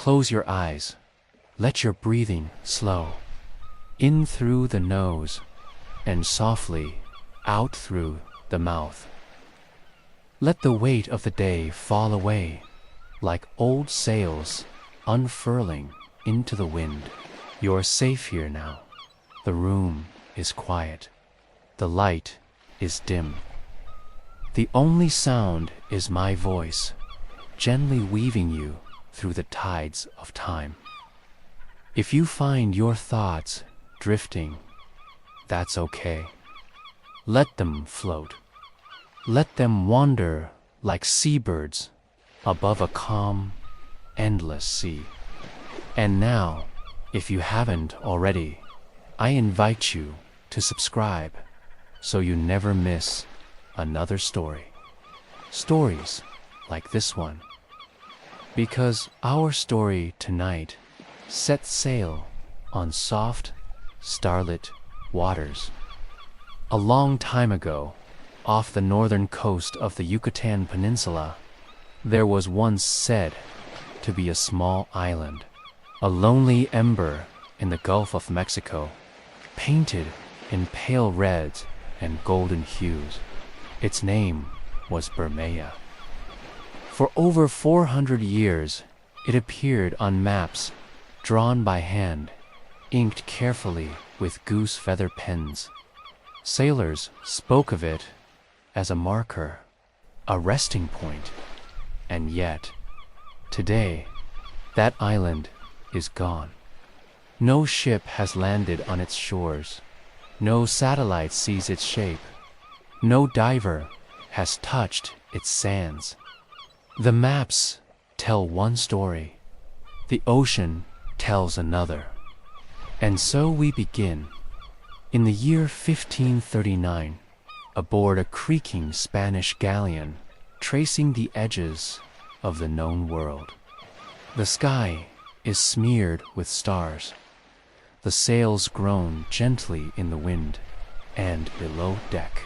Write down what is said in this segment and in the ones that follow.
Close your eyes. Let your breathing slow. In through the nose and softly out through the mouth. Let the weight of the day fall away like old sails unfurling into the wind. You're safe here now. The room is quiet. The light is dim. The only sound is my voice, gently weaving you through the tides of time. If you find your thoughts drifting, that's okay. Let them float. Let them wander like seabirds above a calm, endless sea. And now, if you haven't already, I invite you to subscribe so you never miss another story. Stories like this one. Because our story tonight sets sail on soft, starlit waters. A long time ago, off the northern coast of the Yucatan Peninsula, there was once said to be a small island, a lonely ember in the Gulf of Mexico, painted in pale reds and golden hues. Its name was Bermeja. For over 400 years, it appeared on maps drawn by hand, inked carefully with goose feather pens. Sailors spoke of it as a marker, a resting point. And yet, today, that island is gone. No ship has landed on its shores. No satellite sees its shape. No diver has touched its sands. The maps tell one story. The ocean tells another. And so we begin. In the year 1539, aboard a creaking Spanish galleon, tracing the edges of the known world. The sky is smeared with stars. The sails groan gently in the wind, and below deck,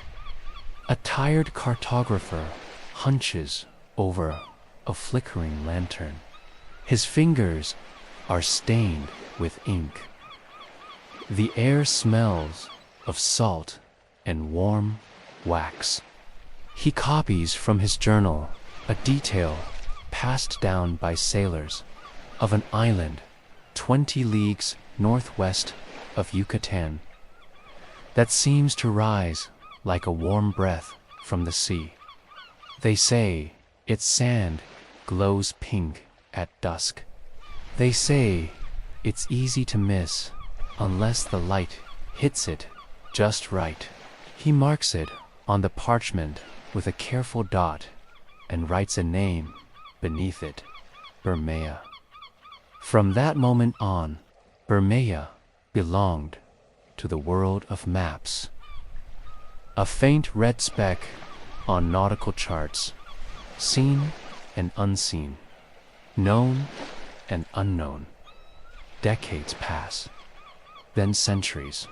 a tired cartographer hunches over a flickering lantern. His fingers are stained with ink. The air smells of salt and warm wax. He copies from his journal a detail passed down by sailors of an island 20 leagues northwest of Yucatan that seems to rise like a warm breath from the sea. They say its sand glows pink at dusk. They say it's easy to miss unless the light hits it just right. He marks it on the parchment with a careful dot and writes a name beneath it, Bermeja. From that moment on, Bermeja belonged to the world of maps. A faint red speck on nautical charts, seen and unseen, known and unknown. Decades pass, then centuries.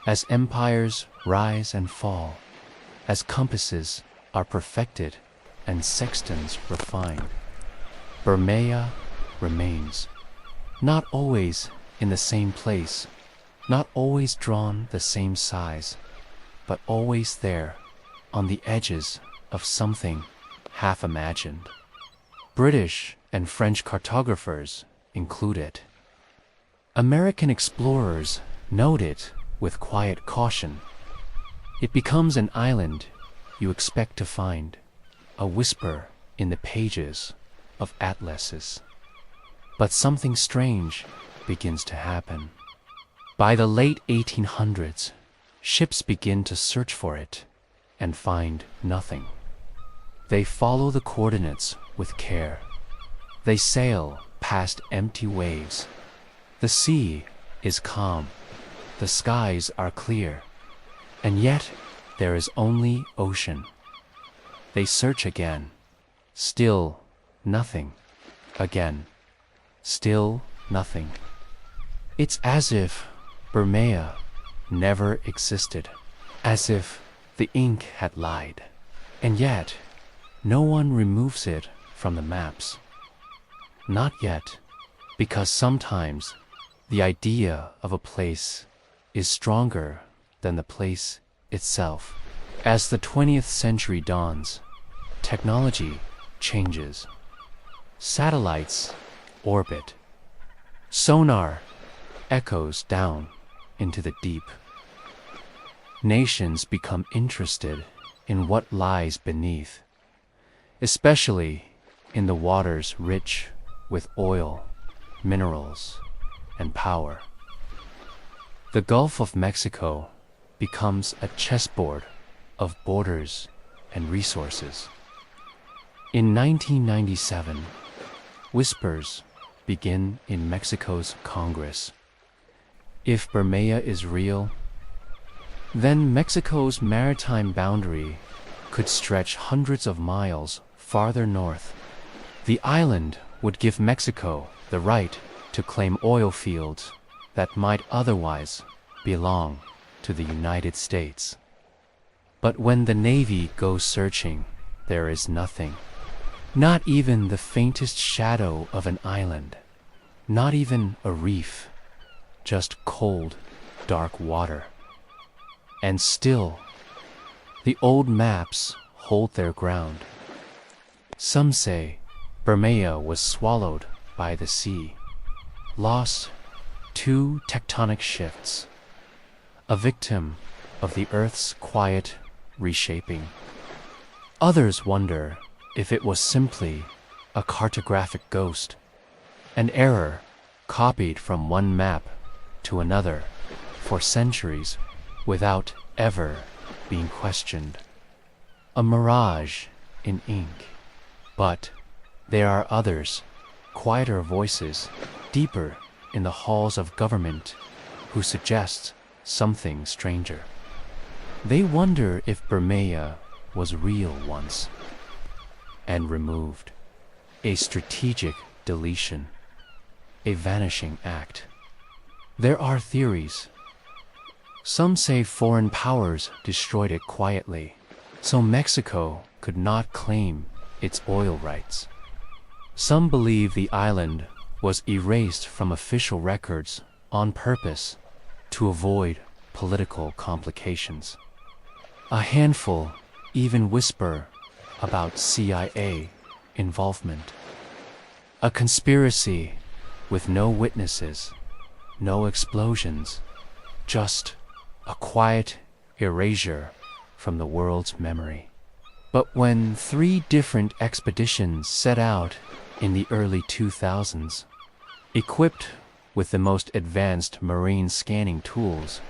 As empires rise and fall, as compasses are perfected and sextants refined, Bermeja remains, not always in the same place, not always drawn the same size, but always there, on the edges of something half imagined. British and French cartographers include it. American explorers note it with quiet caution. It becomes an island you expect to find, a whisper in the pages of atlases. But something strange begins to happen. By the late 1800s, ships begin to search for it and find nothing. They follow the coordinates with care. They sail past empty waves. The sea is calm. The skies are clear. And yet there is only ocean. They search again. Still nothing. Again. Still nothing. It's as if Bermeja never existed. As if the ink had lied. And yet, no one removes it from the maps. Not yet, because sometimes the idea of a place is stronger than the place itself. As the 20th century dawns, technology changes. Satellites orbit. Sonar echoes down into the deep. Nations become interested in what lies beneath, especially in the waters rich with oil, minerals, and power. The Gulf of Mexico becomes a chessboard of borders and resources. In 1997, whispers begin in Mexico's Congress. If Bermeja is real, then Mexico's maritime boundary could stretch hundreds of miles farther north. The island would give Mexico the right to claim oil fields that might otherwise belong to the United States. But when the Navy goes searching, there is nothing. Not even the faintest shadow of an island. Not even a reef. Just cold, dark water. And still, the old maps hold their ground. Some say Bermeja was swallowed by the sea, lost to tectonic shifts, a victim of the Earth's quiet reshaping. Others wonder if it was simply a cartographic ghost, an error copied from one map to another for centuries without ever being questioned. A mirage in ink. But there are others, quieter voices, deeper in the halls of government, who suggest something stranger. They wonder if Bermeja was real once and removed. A strategic deletion. A vanishing act. There are theories. Some say foreign powers destroyed it quietly, so Mexico could not claim its oil rights. Some believe the island was erased from official records on purpose to avoid political complications. A handful even whisper about CIA involvement. A conspiracy with no witnesses, no explosions, just a quiet erasure from the world's memory. But when 3 different expeditions set out in the early 2000s, equipped with the most advanced marine scanning tools,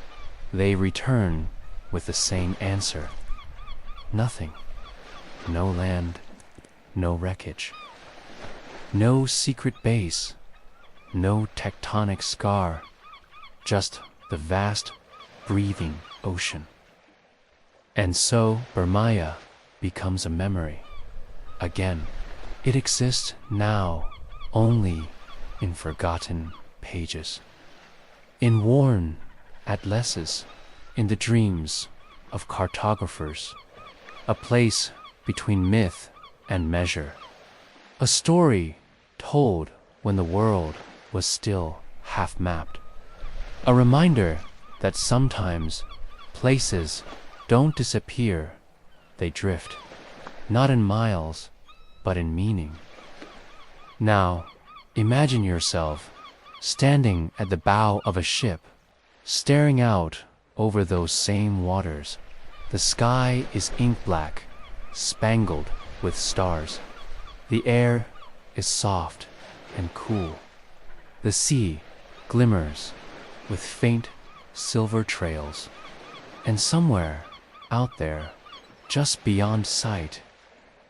they return with the same answer. Nothing. No land, no wreckage. No secret base, no tectonic scar, just the vast, breathing ocean. And so Bermeja becomes a memory. Again, it exists now only in forgotten pages, in worn atlases, in the dreams of cartographers, a place between myth and measure, a story told when the world was still half-mapped, a reminder that sometimes places don't disappear, they drift, not in miles, but in meaning. Now, imagine yourself standing at the bow of a ship, staring out over those same waters. The sky is ink black, spangled with stars. The air is soft and cool. The sea glimmers with faint silver trails. And somewhere out there, just beyond sight,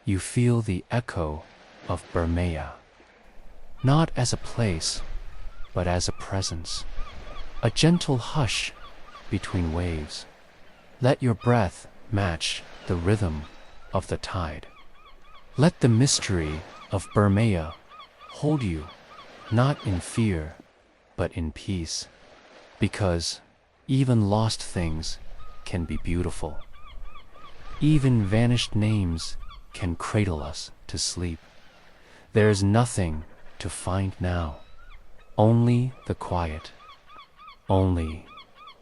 you feel the echo of Bermeja. Not as a place, but as a presence. A gentle hush between waves. Let your breath match the rhythm of the tide. Let the mystery of Bermeja hold you, not in fear, but in peace. Because even lost things can be beautiful. Even vanished names can cradle us to sleep. There is nothing to find now. Only the quiet, only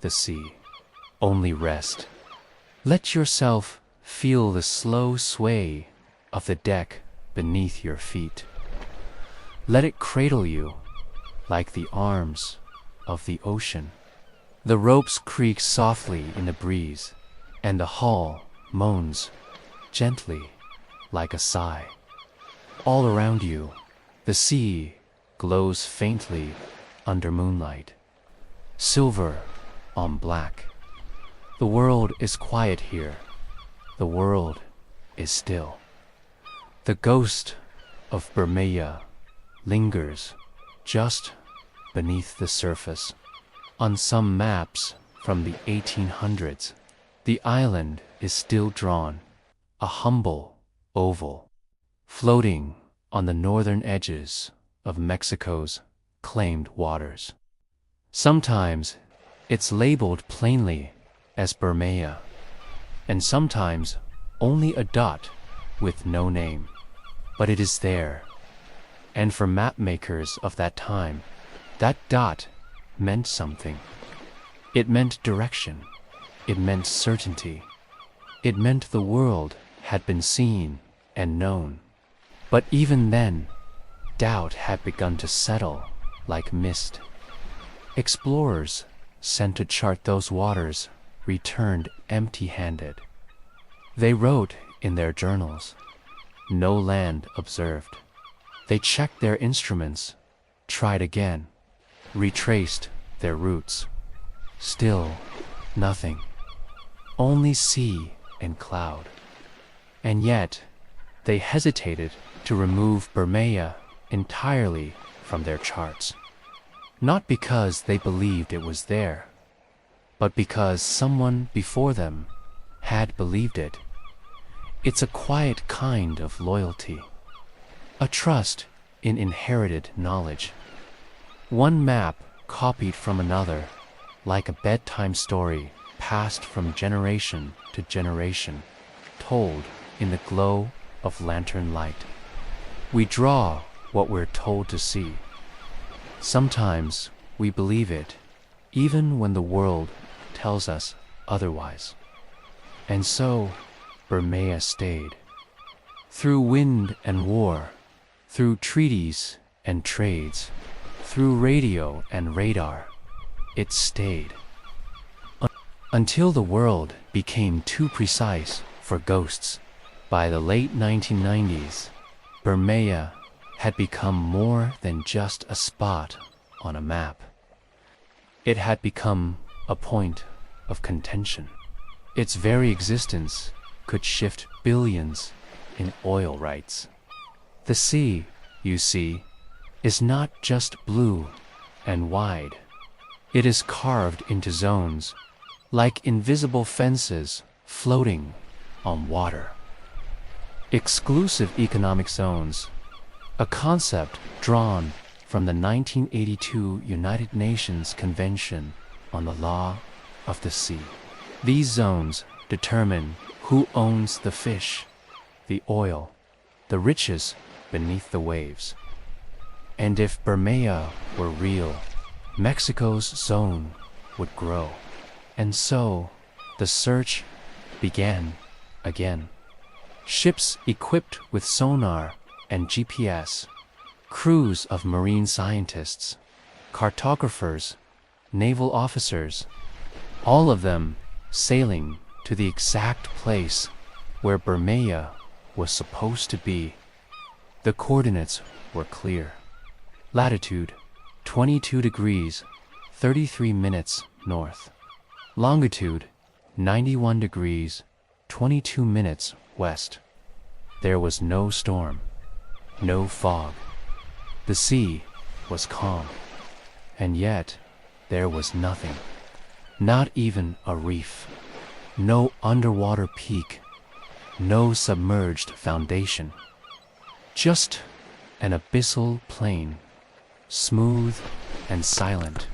the sea, only rest. Let yourself feel the slow sway of the deck beneath your feet. Let it cradle you like the arms of the ocean. The ropes creak softly in the breeze, and the hull moans gently like a sigh. All around you, the sea glows faintly under moonlight, silver on black. The world is quiet here. The world is still. The ghost of Bermeja lingers just beneath the surface. On some maps from the 1800s, the island is still drawn, a humble oval, floating on the northern edges of Mexico's claimed waters. Sometimes it's labeled plainly as Bermeja, and sometimes only a dot with no name. But it is there, and for map makers of that time, that dot meant something. It meant direction. It meant certainty. It meant the world had been seen and known. But even then, doubt had begun to settle like mist. Explorers sent to chart those waters returned empty-handed. They wrote in their journals, "No land observed." They checked their instruments, tried again, retraced their routes. Still nothing. Only sea and cloud. And yet, they hesitated to remove Bermeja entirely from their charts. Not because they believed it was there, but because someone before them had believed it. It's a quiet kind of loyalty, a trust in inherited knowledge. One map copied from another, like a bedtime story passed from generation to generation, told in the glow of lantern light. We draw what we're told to see. Sometimes we believe it, even when the world tells us otherwise. And so, Bermeja stayed. Through wind and war, through treaties and trades, through radio and radar, it stayed. Until the world became too precise for ghosts. By the late 1990s, Bermeja had become more than just a spot on a map. It had become a point of contention. Its very existence could shift billions in oil rights. The sea, you see, is not just blue and wide. It is carved into zones, like invisible fences floating on water. Exclusive economic zones, a concept drawn from the 1982 United Nations Convention on the Law of the Sea. These zones determine who owns the fish, the oil, the riches beneath the waves. And if Bermeja were real, Mexico's zone would grow. And so, the search began again. Ships equipped with sonar and GPS, crews of marine scientists, cartographers, naval officers, all of them sailing to the exact place where Bermeja was supposed to be. The coordinates were clear. Latitude 22 degrees 33 minutes north. Longitude 91 degrees 22 minutes west. There was no storm, no fog. The sea was calm, and yet there was nothing, not even a reef, no underwater peak, no submerged foundation, just an abyssal plain, smooth and silent,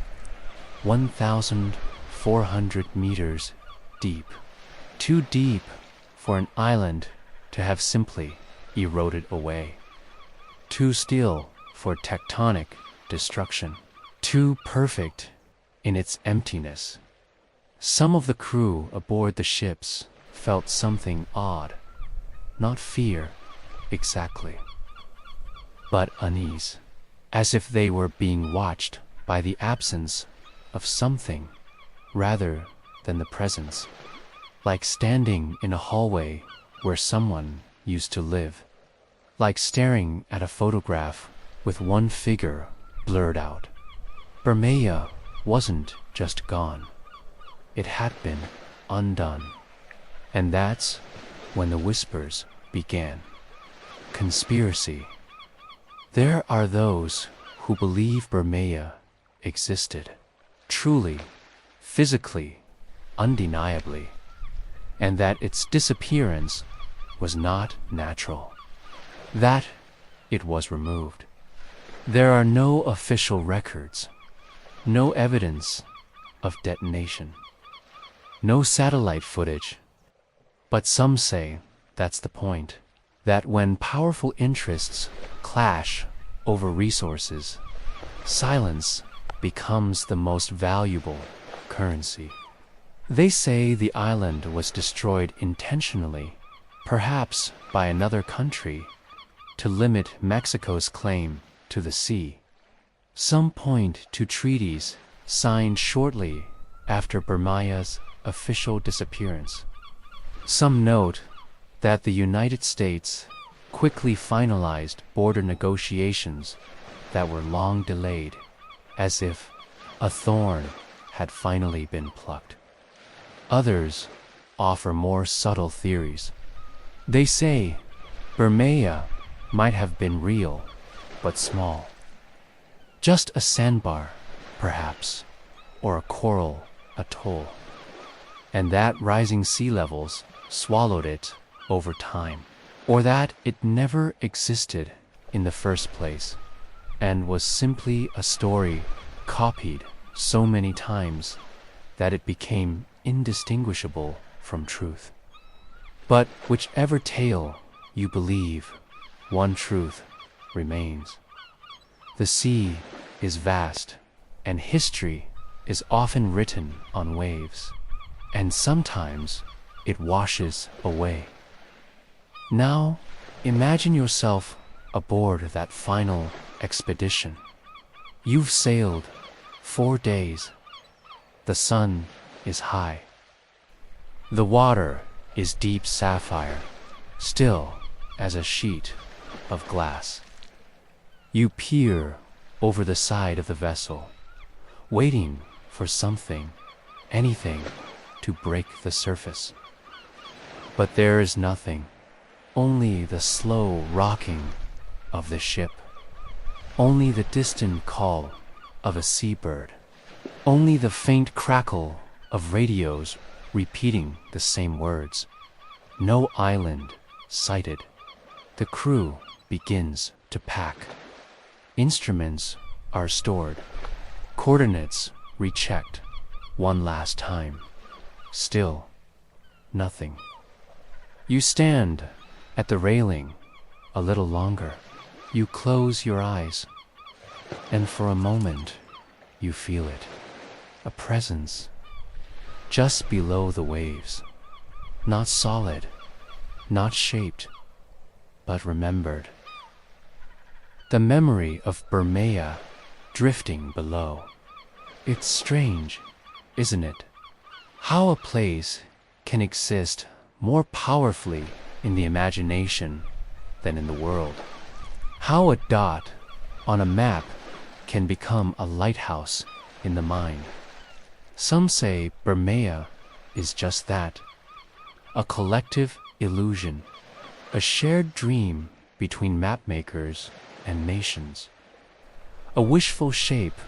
1,400 meters deep, too deep for an island to have simply eroded away, too still for tectonic destruction, too perfect in its emptiness. Some of the crew aboard the ships felt something odd, not fear exactly, but unease, as if they were being watched by the absence of something rather than the presence, like standing in a hallway where someone used to live, like staring at a photograph with one figure blurred out. Bermeja wasn't just gone, it had been undone. And that's when the whispers began. Conspiracy. There are those who believe Bermeja existed, truly, physically, undeniably, and that its disappearance was not natural, that it was removed. There are no official records, no evidence of detonation, no satellite footage, but some say that's the point, that when powerful interests clash over resources, silence becomes the most valuable currency. They say the island was destroyed intentionally, perhaps by another country, to limit Mexico's claim to the sea. Some point to treaties signed shortly after Bermeja's official disappearance. Some note that the United States quickly finalized border negotiations that were long delayed, as if a thorn had finally been plucked. Others offer more subtle theories. They say Bermeja might have been real, but small. Just a sandbar, perhaps, or a coral atoll, and that rising sea levels swallowed it over time, or that it never existed in the first place and was simply a story copied so many times that it became indistinguishable from truth. But whichever tale you believe, one truth remains. The sea is vast, and history is often written on waves, and sometimes it washes away. Now, imagine yourself aboard that final expedition. You've sailed 4 days. The sun is high. The water is deep sapphire, still as a sheet of glass. You peer over the side of the vessel, waiting for something, anything, to break the surface. But there is nothing, only the slow rocking of the ship, only the distant call of a seabird, only the faint crackle of radios repeating the same words. No island sighted. The crew begins to pack. Instruments are stored, coordinates rechecked one last time. Still, nothing. You stand at the railing a little longer. You close your eyes, and for a moment you feel it, a presence, just below the waves, not solid, not shaped, but remembered. The memory of Bermeja drifting below. It's strange, isn't it? How a place can exist more powerfully in the imagination than in the world. How a dot on a map can become a lighthouse in the mind. Some say Bermeja is just that, a collective illusion, a shared dream between mapmakers and nations, a wishful shape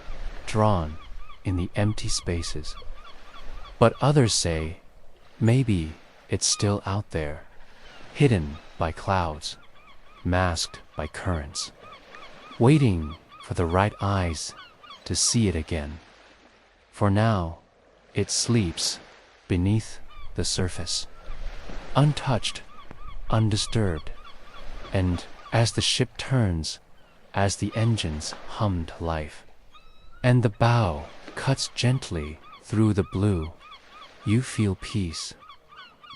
drawn in the empty spaces. But others say maybe it's still out there, hidden by clouds, masked by currents, waiting for the right eyes to see it again. For now, it sleeps beneath the surface, untouched, undisturbed, and as the ship turns, as the engines hummed life, and the bow cuts gently through the blue, you feel peace,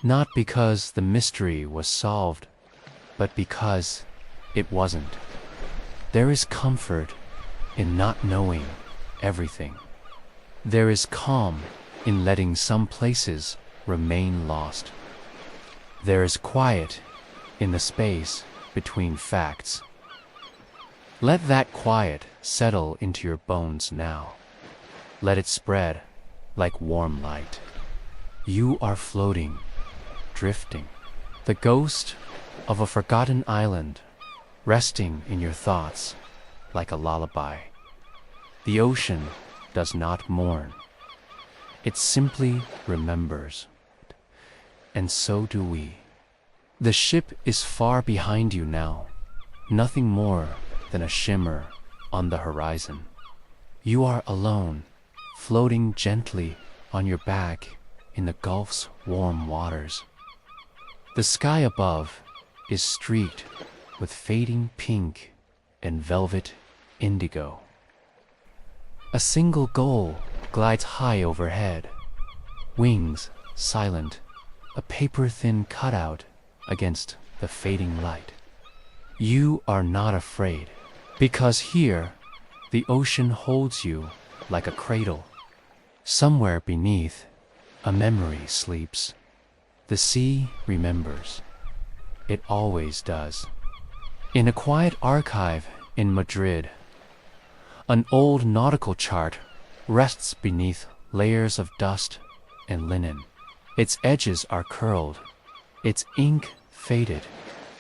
not because the mystery was solved, but because it wasn't. There is comfort in not knowing everything. There is calm in letting some places remain lost. There is quiet in the space between facts. Let that quiet settle into your bones now. Let it spread like warm light. You are floating, drifting, the ghost of a forgotten island, resting in your thoughts like a lullaby. The ocean does not mourn. It simply remembers. And so do we. The ship is far behind you now, nothing more than a shimmer on the horizon. You are alone, floating gently on your back in the Gulf's warm waters. The sky above is streaked with fading pink and velvet indigo. A single gull glides high overhead, wings silent, a paper-thin cutout against the fading light. You are not afraid, because here the ocean holds you like a cradle. Somewhere beneath, a memory sleeps. The sea remembers. It always does. In a quiet archive in Madrid, an old nautical chart rests beneath layers of dust and linen. Its edges are curled, its ink faded,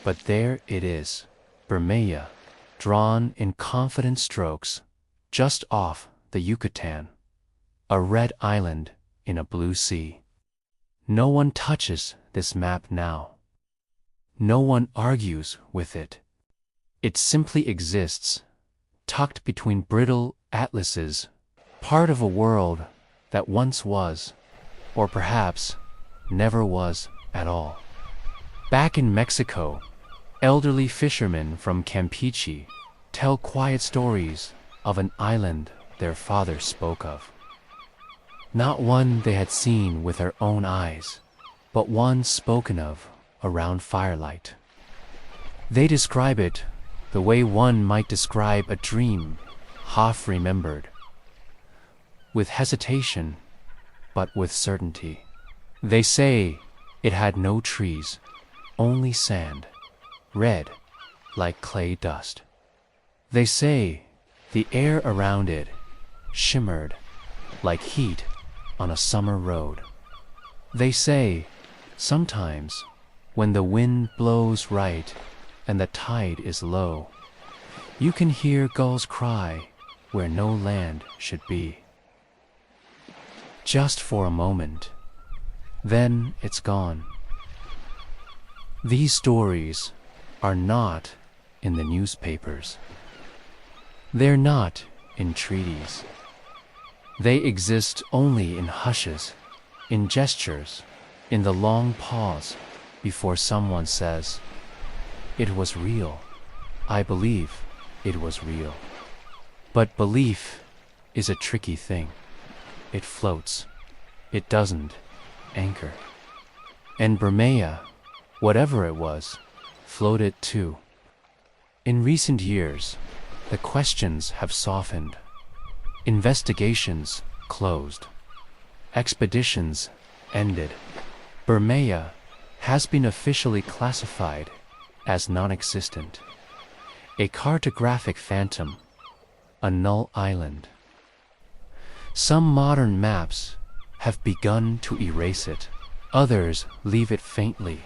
but there it is, Bermeja, drawn in confident strokes, just off the Yucatan, a red island in a blue sea. No one touches this map now. No one argues with it. It simply exists, tucked between brittle atlases, part of a world that once was, or perhaps never was at all. Back in Mexico, elderly fishermen from Campeche tell quiet stories of an island their father spoke of. Not one they had seen with their own eyes, but one spoken of around firelight. They describe it the way one might describe a dream half remembered, with hesitation, but with certainty. They say it had no trees, only sand, red like clay dust. They say the air around it shimmered like heat on a summer road. They say sometimes when the wind blows right and the tide is low, you can hear gulls cry where no land should be. Just for a moment, then it's gone. These stories are not in the newspapers. They're not in treaties. They exist only in hushes, in gestures, in the long pause before someone says, "It was real. I believe it was real." But belief is a tricky thing. It floats. It doesn't anchor. And Bermeja, whatever it was, floated too. In recent years, the questions have softened. Investigations closed. Expeditions ended. Bermeja has been officially classified as non-existent, a cartographic phantom, a null island. Some modern maps have begun to erase it. Others leave it faintly,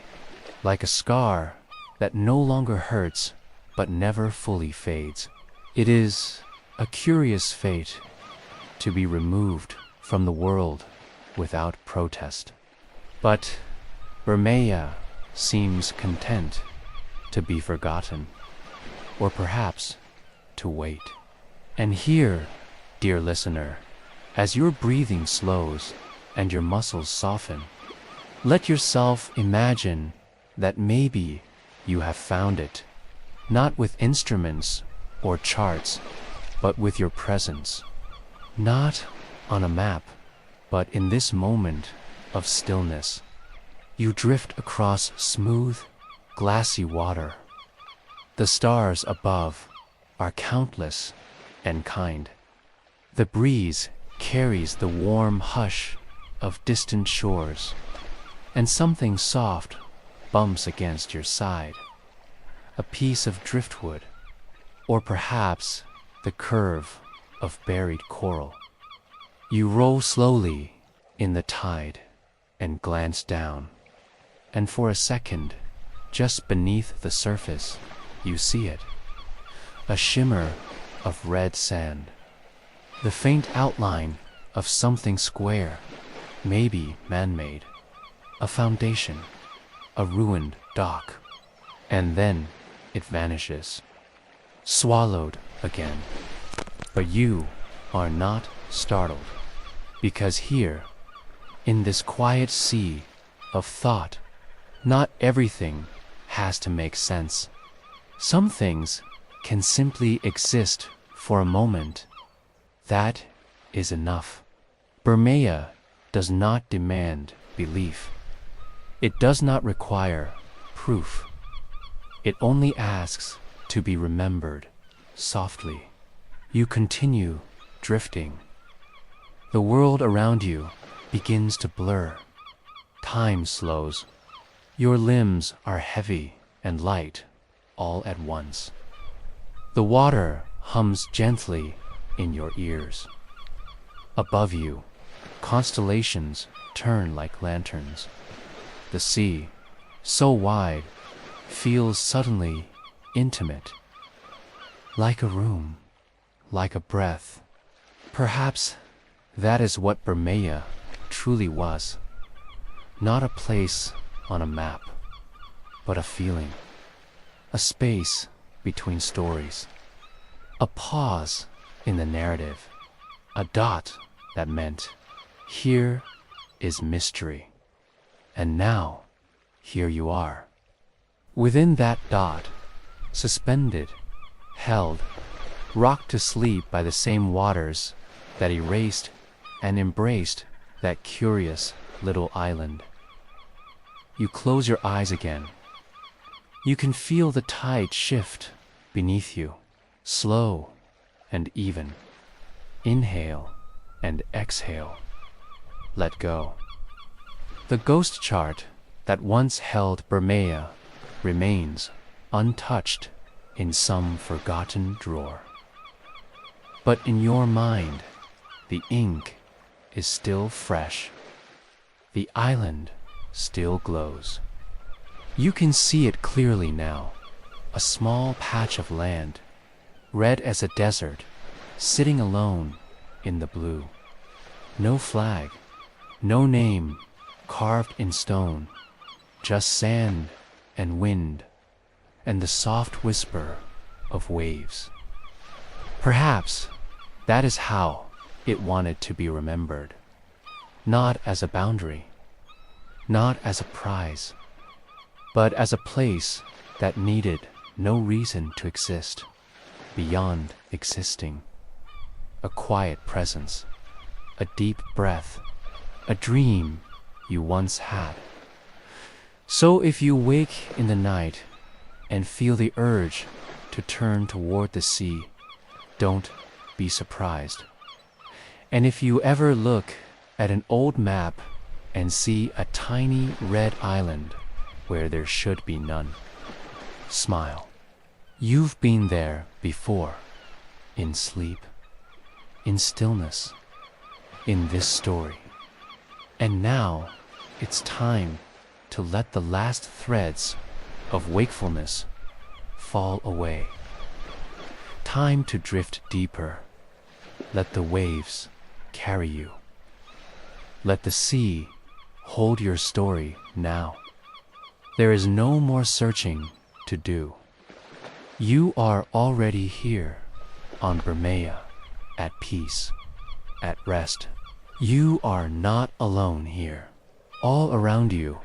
like a scar that no longer hurts but never fully fades. It is a curious fate to be removed from the world without protest. But Bermeja seems content to be forgotten, or perhaps to wait. And here, dear listener, as your breathing slows and your muscles soften, let yourself imagine that maybe you have found it, not with instruments or charts, but with your presence. Not on a map, but in this moment of stillness. You drift across smooth, glassy water. The stars above are countless and kind. The breeze carries the warm hush of distant shores, and something soft bumps against your side. A piece of driftwood, or perhaps the curve of buried coral. You roll slowly in the tide and glance down, and for a second, just beneath the surface, you see it. A shimmer of red sand. The faint outline of something square, maybe man-made. A foundation, a ruined dock. And then it vanishes, swallowed again. But you are not startled, because here, in this quiet sea of thought, not everything has to make sense. Some things can simply exist for a moment. That is enough. Bermeja does not demand belief. It does not require proof. It only asks to be remembered softly. You continue drifting. The world around you begins to blur. Time slows. Your limbs are heavy and light all at once. The water hums gently in your ears. Above you, constellations turn like lanterns. The sea, so wide, feels suddenly intimate. Like a room, like a breath. Perhaps that is what Bermeja truly was. Not a place on a map, but a feeling. A space between stories. A pause in the narrative. A dot that meant, here is mystery. And now, here you are. Within that dot, suspended, held, rocked to sleep by the same waters that erased and embraced that curious little island. You close your eyes again. You can feel the tide shift beneath you, slow and even. Inhale and exhale. Let go. The ghost chart that once held Bermeja remains untouched in some forgotten drawer. But in your mind, the ink is still fresh. The island still glows. You can see it clearly now, a small patch of land, red as a desert, sitting alone in the blue. No flag, no name carved in stone, just sand and wind and the soft whisper of waves. Perhaps that is how it wanted to be remembered. Not as a boundary, not as a prize, but as a place that needed no reason to exist beyond existing. A quiet presence, a deep breath, a dream you once had. So if you wake in the night and feel the urge to turn toward the sea, don't be surprised. And if you ever look at an old map and see a tiny red island where there should be none, smile. You've been there before, in sleep, in stillness, in this story. And now it's time to let the last threads of wakefulness fall away. Time to drift deeper. Let the waves carry you. Let the sea hold your story now. There is no more searching to do. You are already here on Bermeja, at peace, at rest. You are not alone here. All around you,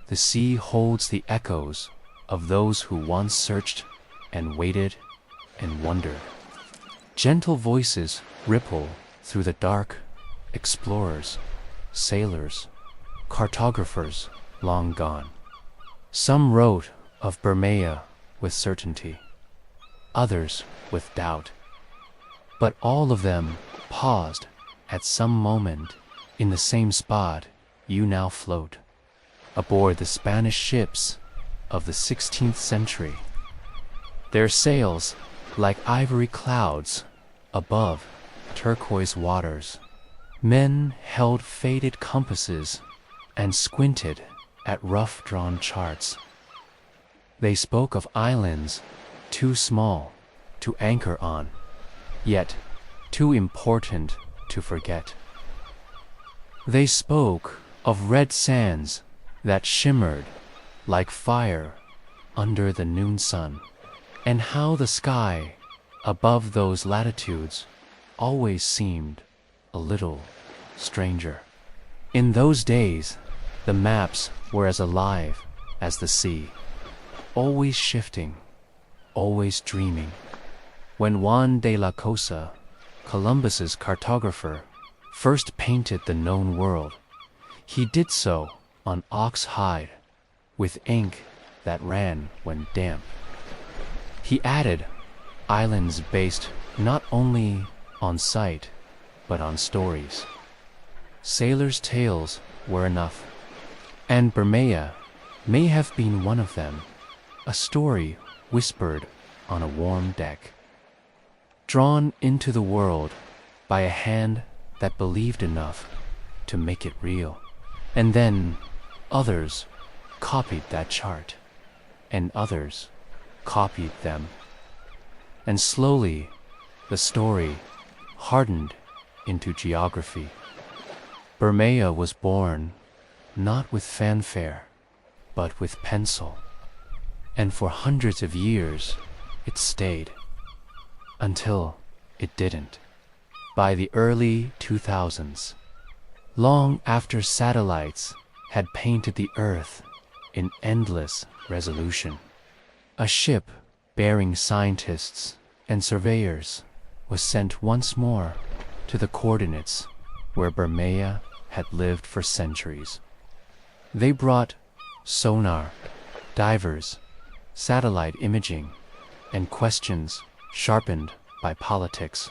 the sea holds the echoes of those who once searched and waited and wondered. Gentle voices ripple through the dark, explorers, sailors, cartographers long gone. Some wrote of Bermeja with certainty, others with doubt. But all of them paused at some moment in the same spot you now float, aboard the Spanish ships of the 16th century. Their sails, like ivory clouds above turquoise waters, men held faded compasses and squinted at rough-drawn charts. They spoke of islands too small to anchor on, yet too important to forget. They spoke of red sands that shimmered like fire under the noon sun, and how the sky above those latitudes always seemed a little stranger. In those days, the maps were as alive as the sea, always shifting, always dreaming. When Juan de la Cosa, Columbus's cartographer, first painted the known world, he did so on ox hide with ink that ran when damp. He added islands based not only on sight, but on stories. Sailors' tales were enough, and Bermeja may have been one of them, a story whispered on a warm deck, drawn into the world by a hand that believed enough to make it real. And then others copied that chart, and others copied them. And slowly the story hardened into geography. Bermeja was born not with fanfare, but with pencil. And for hundreds of years it stayed, until it didn't. By the early 2000s, long after satellites had painted the Earth in endless resolution, a ship bearing scientists and surveyors was sent once more to the coordinates where Bermeja had lived for centuries. They brought sonar, divers, satellite imaging, and questions sharpened by politics.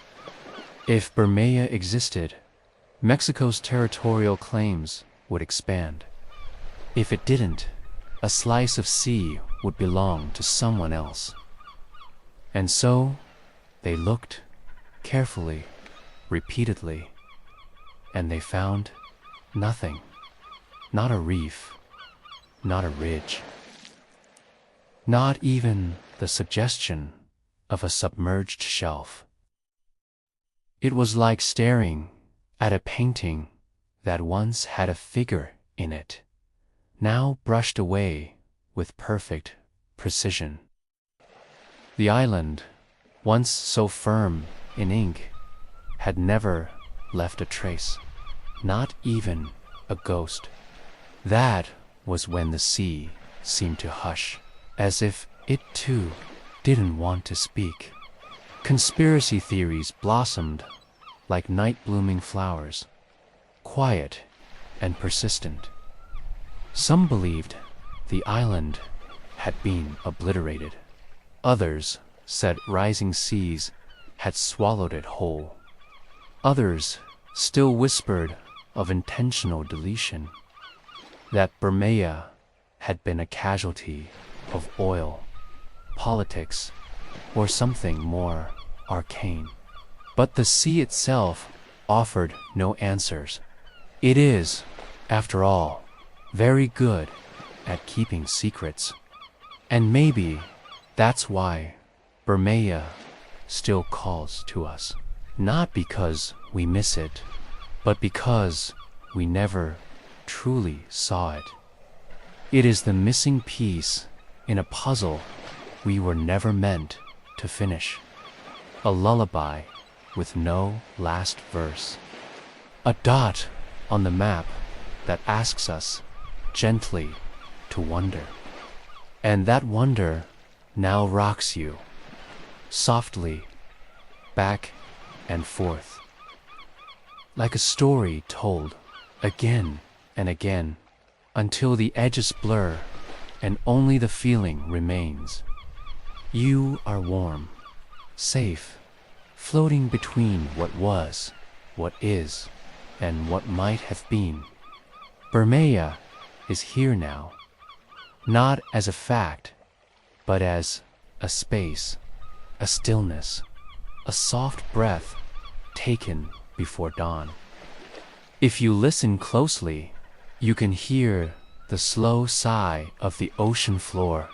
If Bermeja existed, Mexico's territorial claims would expand. If it didn't, a slice of sea would belong to someone else. And so they looked carefully, repeatedly, and they found nothing. Not a reef, not a ridge, not even the suggestion of a submerged shelf. It was like staring at a painting that once had a figure in it, now brushed away with perfect precision. The island, once so firm in ink, had never left a trace, not even a ghost. That was when the sea seemed to hush, as if it too didn't want to speak. Conspiracy theories blossomed like night-blooming flowers, quiet and persistent. Some believed the island had been obliterated. Others said rising seas had swallowed it whole. Others still whispered of intentional deletion, that Bermeja had been a casualty of oil, politics, or something more arcane. But the sea itself offered no answers. It is, after all, very good at keeping secrets. And maybe that's why Bermeja still calls to us. Not because we miss it, but because we never truly saw it. It is the missing piece in a puzzle we were never meant to finish. A lullaby with no last verse. A dot on the map that asks us gently to wonder. And that wonder now rocks you, softly, back and forth, like a story told again and again, until the edges blur and only the feeling remains. You are warm, safe, floating between what was, what is, and what might have been. Bermeja is here now, not as a fact, but as a space, a stillness, a soft breath taken before dawn. If you listen closely, you can hear the slow sigh of the ocean floor,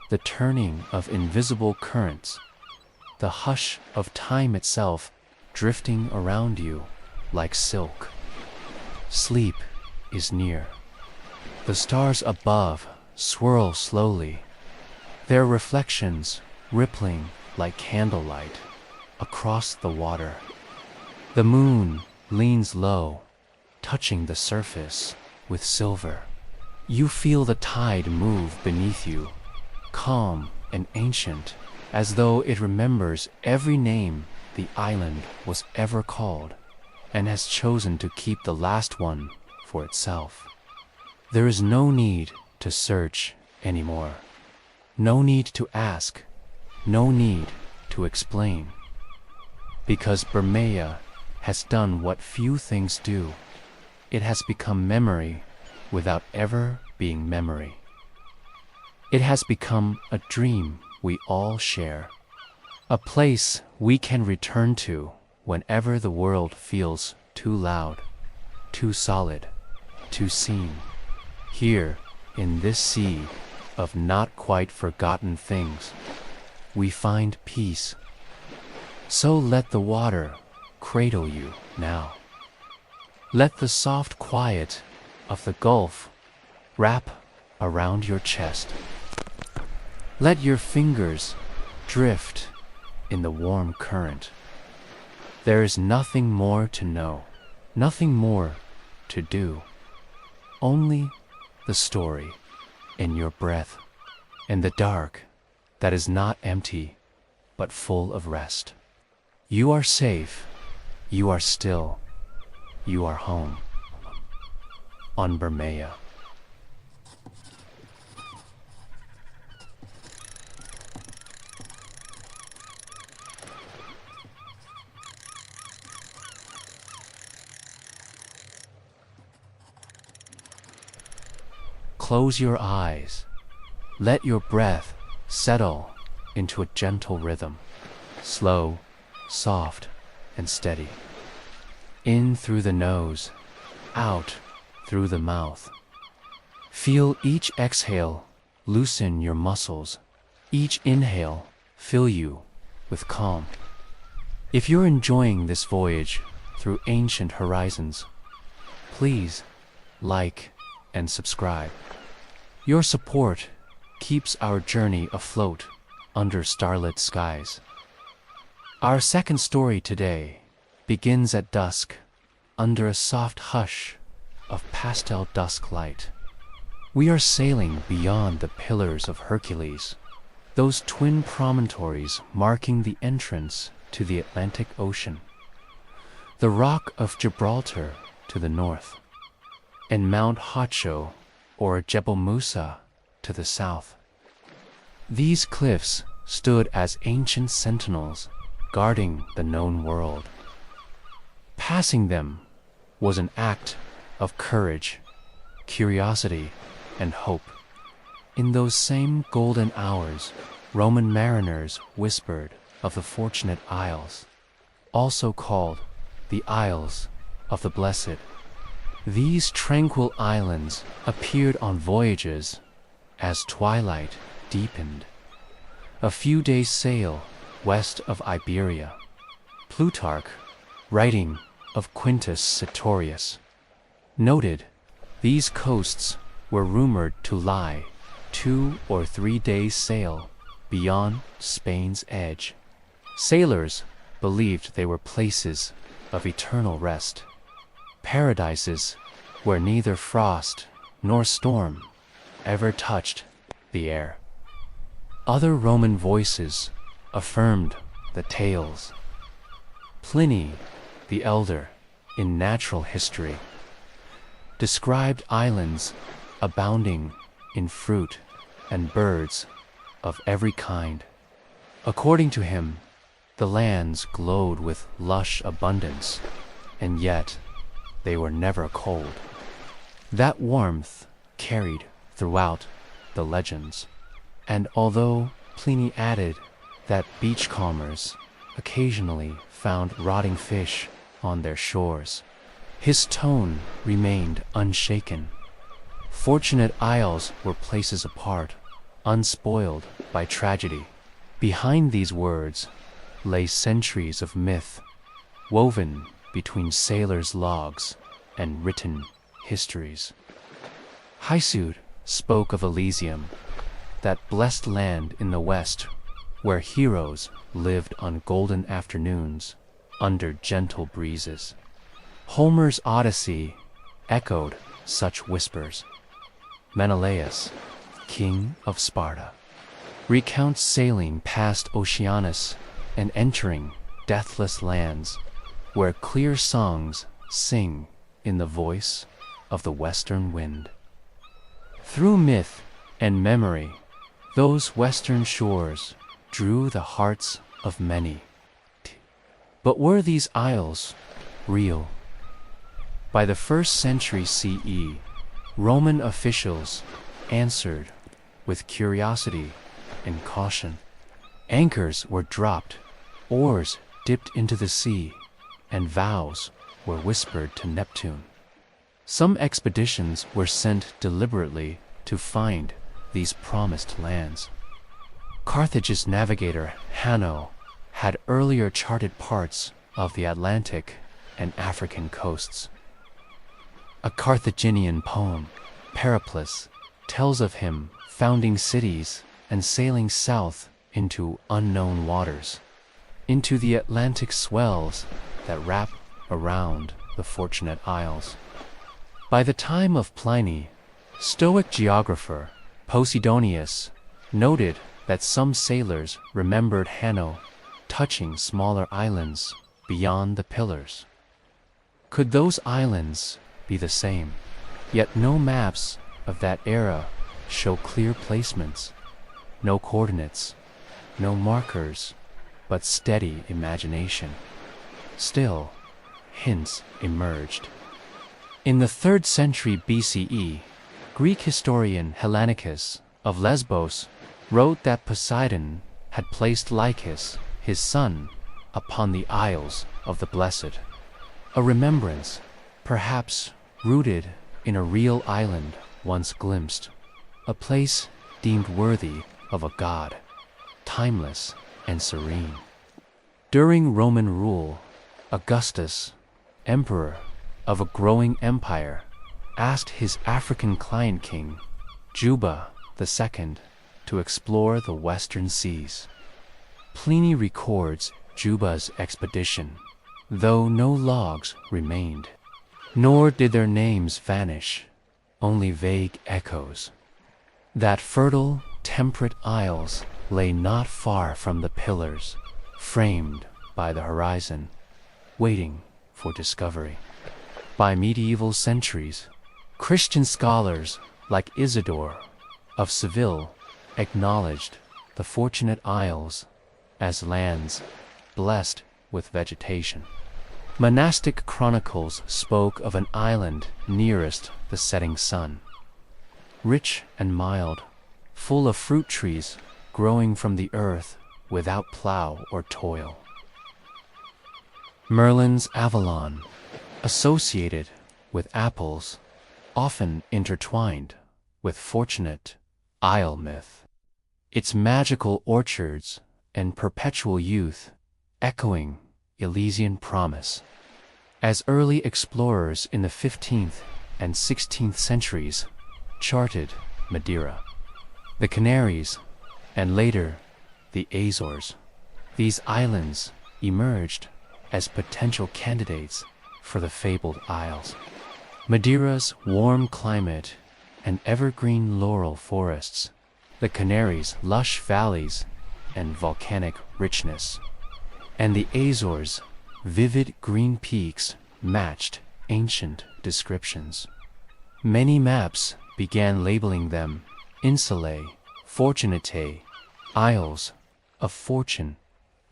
the turning of invisible currents, the hush of time itself drifting around you like silk. Sleep is near. The stars above swirl slowly, their reflections rippling like candlelight across the water. The moon leans low, touching the surface with silver. You feel the tide move beneath you, calm and ancient, as though it remembers every name the island was ever called, and has chosen to keep the last one for itself. There is no need to search anymore. No need to ask. No need to explain. Because Bermeja has done what few things do. It has become memory without ever being memory. It has become a dream we all share, a place we can return to whenever the world feels too loud, too solid, too seen. Here, in this sea of not quite forgotten things, we find peace. So let the water cradle you now. Let the soft quiet of the Gulf wrap around your chest. Let your fingers drift in the warm current. There is nothing more to know, nothing more to do. Only the story in your breath, and the dark that is not empty but full of rest. You are safe, you are still, you are home on Bermeja. Close your eyes. Let your breath settle into a gentle rhythm, slow, soft, and steady. In through the nose, out through the mouth. Feel each exhale loosen your muscles, each inhale fill you with calm. If you're enjoying this voyage through ancient horizons, please like and subscribe. Your support keeps our journey afloat under starlit skies. Our second story today begins at dusk, under a soft hush of pastel dusk light. We are sailing beyond the Pillars of Hercules, those twin promontories marking the entrance to the Atlantic Ocean, the Rock of Gibraltar to the north, and Mount Hacho or Jebel Musa to the south. These cliffs stood as ancient sentinels guarding the known world. Passing them was an act of courage, curiosity, and hope. In those same golden hours, Roman mariners whispered of the Fortunate Isles, also called the Isles of the Blessed. These tranquil islands appeared on voyages as twilight deepened. A few days' sail west of Iberia. Plutarch, writing of Quintus Sertorius, noted these coasts were rumored to lie 2 or 3 days' sail beyond Spain's edge. Sailors believed they were places of eternal rest, paradises where neither frost nor storm ever touched the air. Other Roman voices affirmed the tales. Pliny, the elder, in natural history, described islands abounding in fruit and birds of every kind. According to him, the lands glowed with lush abundance, and yet they were never cold. That warmth carried throughout the legends, and although Pliny added that beachcombers occasionally found rotting fish on their shores, his tone remained unshaken. Fortunate isles were places apart, unspoiled by tragedy. Behind these words lay centuries of myth, woven between sailors' logs and written histories. Hesiod spoke of Elysium, that blessed land in the west where heroes lived on golden afternoons under gentle breezes. Homer's Odyssey echoed such whispers. Menelaus, king of Sparta, recounts sailing past Oceanus and entering deathless lands where clear songs sing in the voice of the western wind. Through myth and memory, those western shores drew the hearts of many. But were these isles real? By the 1st century CE, Roman officials answered with curiosity and caution. Anchors were dropped, oars dipped into the sea, and vows were whispered to Neptune. Some expeditions were sent deliberately to find these promised lands. Carthage's navigator Hanno had earlier charted parts of the Atlantic and African coasts. A Carthaginian poem, Periplus, tells of him founding cities and sailing south into unknown waters, into the Atlantic swells that wrap around the Fortunate Isles. By the time of Pliny, Stoic geographer Posidonius noted that some sailors remembered Hanno touching smaller islands beyond the Pillars. Could those islands be the same? Yet no maps of that era show clear placements, no coordinates, no markers, but steady imagination. Still, hints emerged. In the 3rd century BCE, Greek historian Hellanicus of Lesbos wrote that Poseidon had placed Lycus, his son, upon the Isles of the Blessed. A remembrance, perhaps rooted in a real island once glimpsed, a place deemed worthy of a god, timeless and serene. During Roman rule, Augustus, emperor of a growing empire, asked his African client king, Juba II, to explore the western seas. Pliny records Juba's expedition, though no logs remained. Nor did their names vanish, only vague echoes. That fertile, temperate isles lay not far from the Pillars, framed by the horizon, waiting for discovery. By medieval centuries, Christian scholars like Isidore of Seville acknowledged the Fortunate Isles as lands blessed with vegetation. Monastic chronicles spoke of an island nearest the setting sun, rich and mild, full of fruit trees growing from the earth without plow or toil. Merlin's Avalon, associated with apples, often intertwined with Fortunate Isle myth, its magical orchards and perpetual youth echoing Elysian promise. As early explorers in the 15th and 16th centuries charted Madeira, the Canaries, and later the Azores, these islands emerged as potential candidates for the fabled isles. Madeira's warm climate and evergreen laurel forests, the Canaries' lush valleys and volcanic richness. And the Azores' vivid green peaks matched ancient descriptions. Many maps began labeling them insulae, fortunatae, isles of fortune,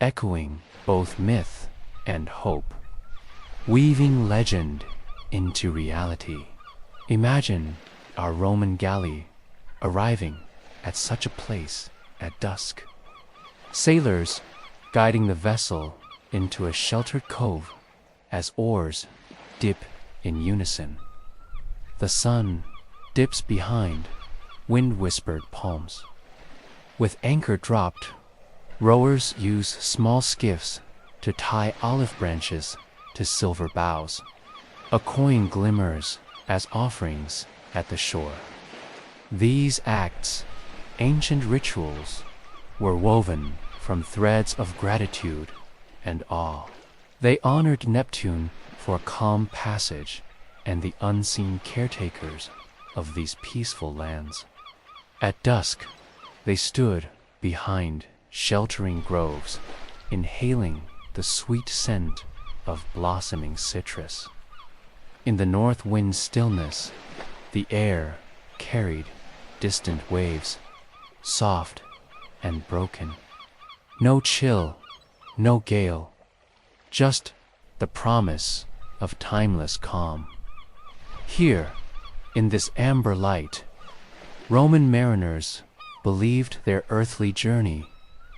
echoing both myth and hope, weaving legend into reality. Imagine our Roman galley arriving at such a place at dusk. Sailors guiding the vessel into a sheltered cove as oars dip in unison. The sun dips behind wind-whispered palms. With anchor dropped, rowers use small skiffs to tie olive branches to silver boughs. A coin glimmers as offerings at the shore. These acts, ancient rituals, were woven from threads of gratitude and awe. They honored Neptune for a calm passage and the unseen caretakers of these peaceful lands. At dusk, they stood behind sheltering groves, inhaling the sweet scent of blossoming citrus. In the north wind's stillness, the air carried distant waves, soft and broken. No chill, no gale, just the promise of timeless calm. Here, in this amber light, Roman mariners believed their earthly journey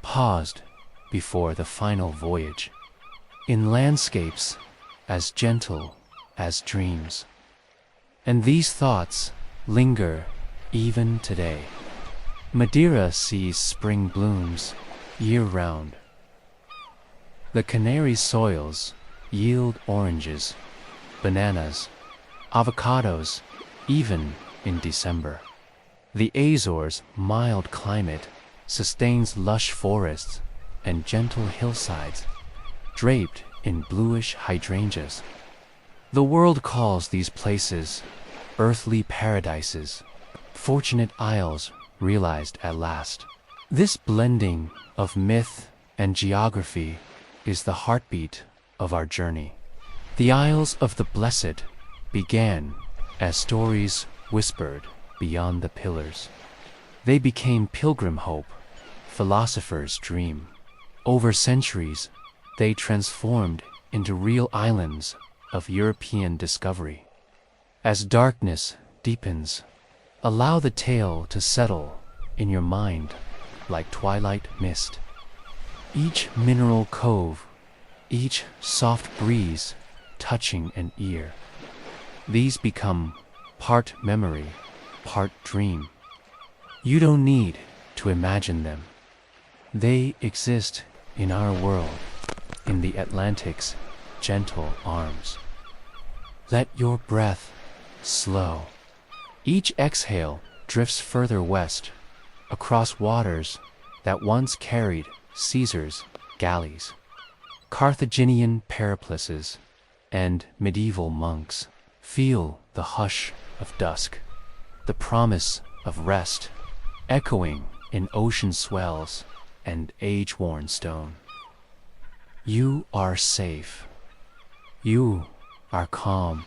paused before the final voyage. In landscapes as gentle as dreams. And these thoughts linger even today. Madeira sees spring blooms year-round. The Canary soils yield oranges, bananas, avocados, even in December. The Azores' mild climate sustains lush forests and gentle hillsides draped in bluish hydrangeas. The world calls these places earthly paradises, fortunate isles realized at last. This blending of myth and geography is the heartbeat of our journey. The Isles of the Blessed began as stories whispered beyond the pillars. They became pilgrim hope, philosopher's dream. Over centuries, they transformed into real islands of European discovery. As darkness deepens, allow the tale to settle in your mind like twilight mist. Each mineral cove, each soft breeze touching an ear. These become part memory, part dream. You don't need to imagine them. They exist in our world, in the Atlantic's gentle arms. Let your breath slow. Each exhale drifts further west, across waters that once carried Caesar's galleys. Carthaginian periplus and medieval monks feel the hush of dusk, the promise of rest, echoing in ocean swells and age-worn stone. You are safe. You are calm.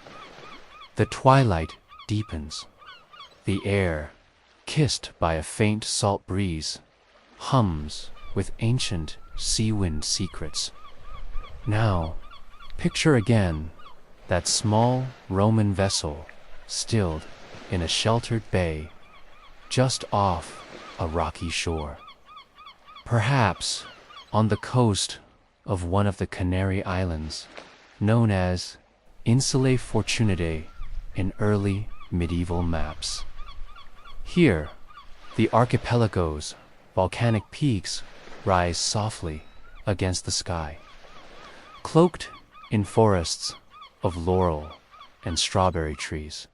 The twilight deepens. The air, kissed by a faint salt breeze, hums with ancient sea wind secrets. Now, picture again that small Roman vessel stilled in a sheltered bay just off a rocky shore. Perhaps on the coast of one of the Canary Islands, known as Insulae Fortunatae in early medieval maps. Here, the archipelago's volcanic peaks rise softly against the sky, cloaked in forests of laurel and strawberry trees.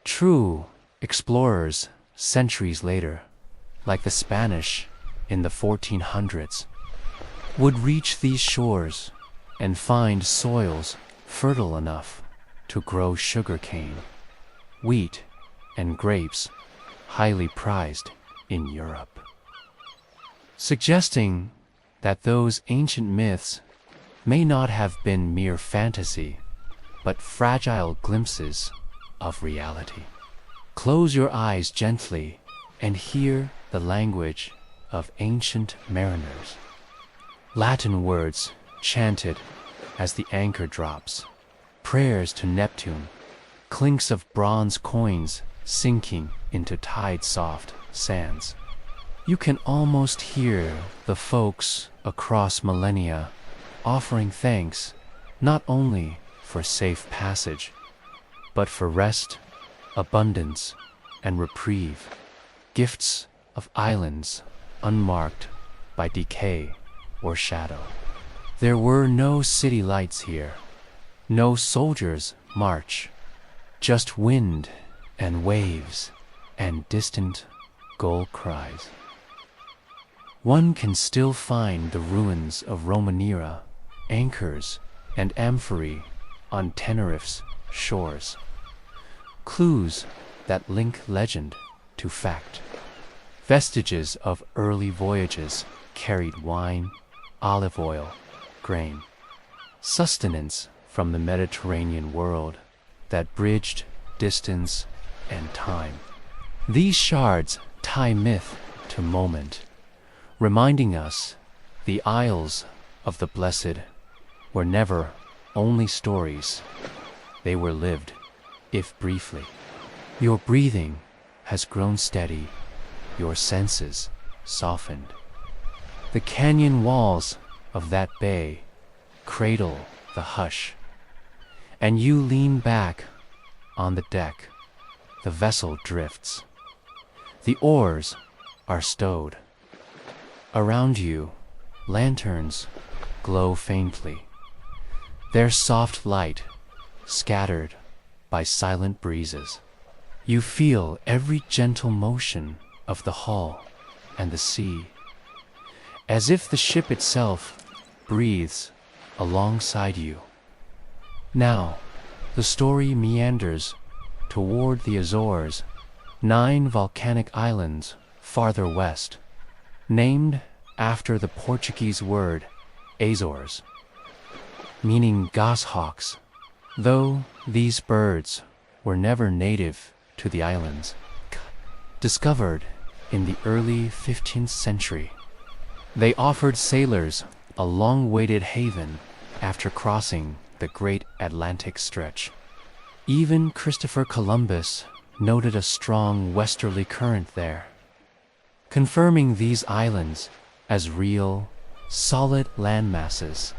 True explorers centuries later, like the Spanish in the 1400s, would reach these shores and find soils fertile enough to grow sugarcane, wheat, and grapes highly prized in Europe. suggesting that those ancient myths may not have been mere fantasy, but fragile glimpses of reality. Close your eyes gently and hear the language of ancient mariners. Latin words chanted as the anchor drops, prayers to Neptune, clinks of bronze coins sinking into tide-soft sands. You can almost hear the folks across millennia offering thanks not only for safe passage, but for rest, abundance, and reprieve, gifts of islands unmarked by decay or shadow. There were no city lights here, no soldiers' march, just wind and waves and distant gull cries. One can still find the ruins of Roman era, anchors and amphorae on Tenerife's shores, clues that link legend to fact. Vestiges of early voyages carried wine, olive oil, grain, sustenance from the Mediterranean world that bridged distance and time. These shards tie myth to moment, reminding us the isles of the blessed were never only stories, they were lived, if briefly. Your breathing has grown steady, your senses softened. The canyon walls of that bay cradle the hush, and you lean back on the deck. The vessel drifts. The oars are stowed. Around you, lanterns glow faintly, their soft light scattered by silent breezes. You feel every gentle motion of the hull and the sea, as if the ship itself breathes alongside you. Now, the story meanders toward the Azores, 9 volcanic islands farther west, named after the Portuguese word Azores, meaning goshawks, though these birds were never native to the islands. Discovered in the early 15th century, they offered sailors a long-awaited haven after crossing the great Atlantic stretch. Even Christopher Columbus noted a strong westerly current there, confirming these islands as real, solid landmasses,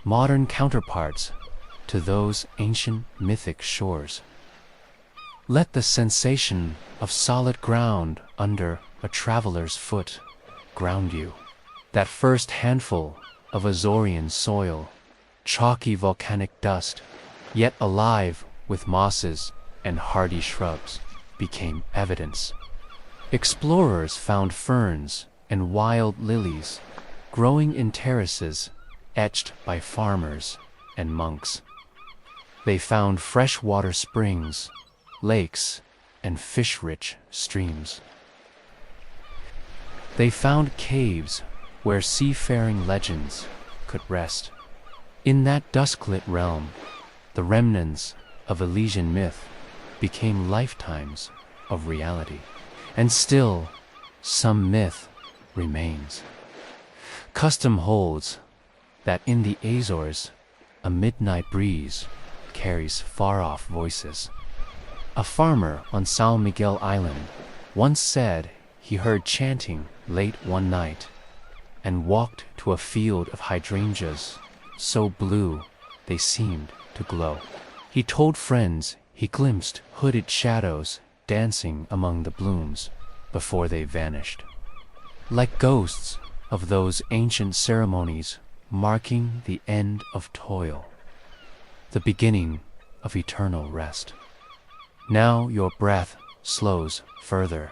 modern counterparts to those ancient mythic shores. Let the sensation of solid ground under a traveler's foot ground you. That first handful of Azorean soil, chalky volcanic dust, yet alive with mosses and hardy shrubs, became evidence. Explorers found ferns and wild lilies growing in terraces etched by farmers and monks. They found freshwater springs, lakes, and fish-rich streams. They found caves where seafaring legends could rest. In that dusk-lit realm, the remnants of Elysian myth became lifetimes of reality. And still, some myth remains. Custom holds that in the Azores, a midnight breeze carries far-off voices. A farmer on San Miguel Island once said he heard chanting late one night and walked to a field of hydrangeas so blue they seemed to glow. He told friends he glimpsed hooded shadows dancing among the blooms before they vanished, like ghosts of those ancient ceremonies marking the end of toil, the beginning of eternal rest. Now your breath slows further.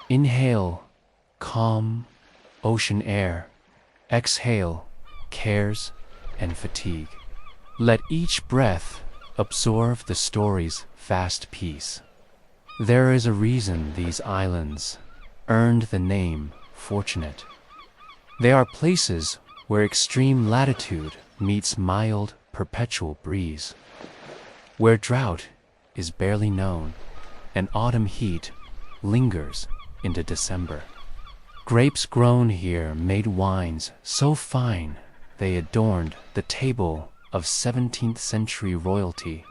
Inhale calm ocean air. Exhale cares and fatigue. Let each breath absorb the story's fast peace. There is a reason these islands earned the name fortunate. They are places where extreme latitude meets mild, perpetual breeze, where drought is barely known and autumn heat lingers into December. Grapes grown here made wines so fine they adorned the table of 17th century royalty.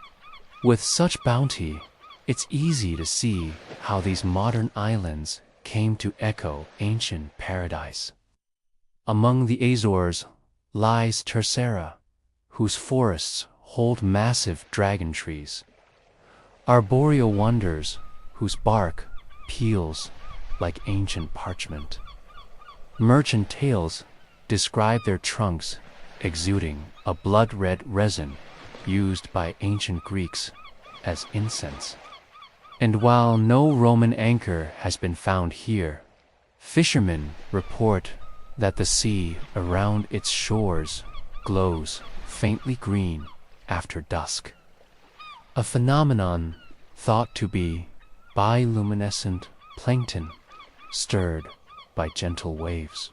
With such bounty, it's easy to see how these modern islands came to echo ancient paradise. Among the Azores lies Terceira, whose forests hold massive dragon trees, arboreal wonders whose bark peels like ancient parchment. Merchant tales describe their trunks exuding a blood-red resin used by ancient Greeks as incense. And while no Roman anchor has been found here, fishermen report that the sea around its shores glows faintly green after dusk, a phenomenon thought to be bioluminescent plankton stirred by gentle waves.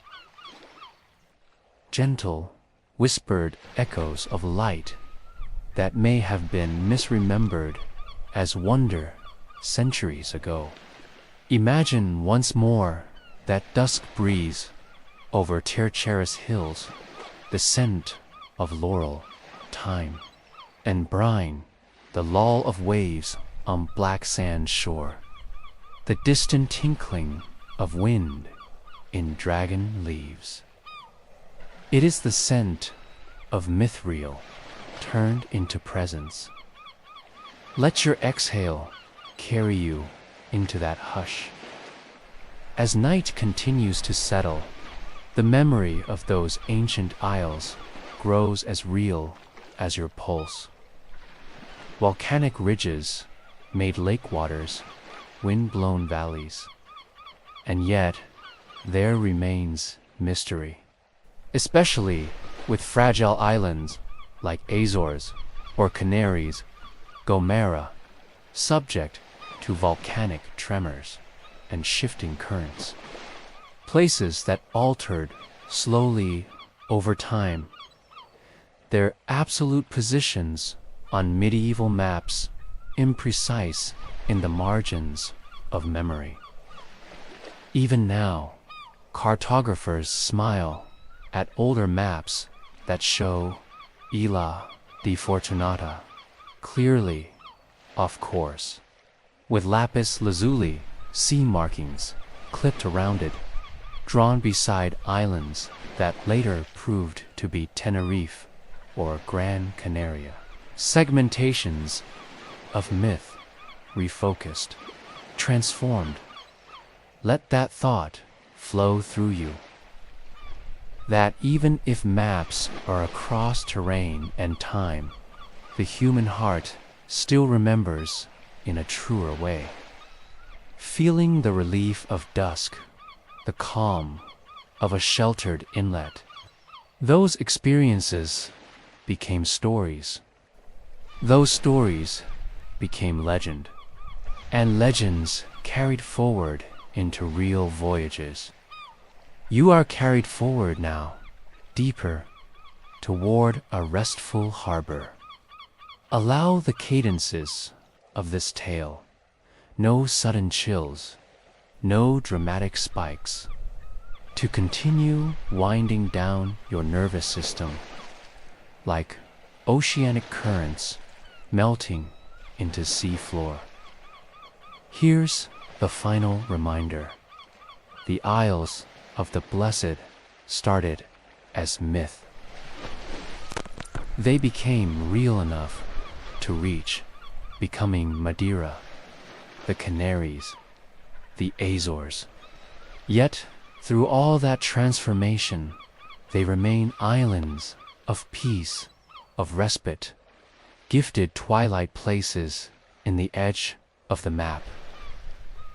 Gentle, whispered echoes of light that may have been misremembered as wonder centuries ago. Imagine once more that dusk breeze over Terceira's hills, the scent of laurel, thyme, and brine, the lull of waves on black sand shore, the distant tinkling of wind in dragon leaves. It is the scent of mithril turned into presence. Let your exhale carry you into that hush. As night continues to settle, the memory of those ancient isles grows as real as your pulse. Volcanic ridges made lake waters, wind-blown valleys, and yet there remains mystery, especially with fragile islands like Azores or Canaries, Gomera, subject to volcanic tremors and shifting currents. Places that altered slowly over time, their absolute positions on medieval maps imprecise in the margins of memory. Even now, cartographers smile at older maps that show Isla di Fortunata clearly off course, with lapis lazuli sea markings clipped around it, drawn beside islands that later proved to be Tenerife or Gran Canaria. Segmentations of myth, refocused, transformed. Let that thought flow through you, that even if maps are across terrain and time, the human heart still remembers in a truer way. Feeling the relief of dusk, the calm of a sheltered inlet, those experiences became stories. Those stories became legend, and legends carried forward into real voyages. You are carried forward now, deeper, toward a restful harbor. Allow the cadences of this tale, no sudden chills, no dramatic spikes, to continue winding down your nervous system like oceanic currents melting into sea floor. Here's the final reminder. The Isles of the Blessed started as myth. They became real enough to reach, becoming Madeira, the Canaries, the Azores. Yet, through all that transformation, they remain islands of peace, of respite, gifted twilight places in the edge of the map.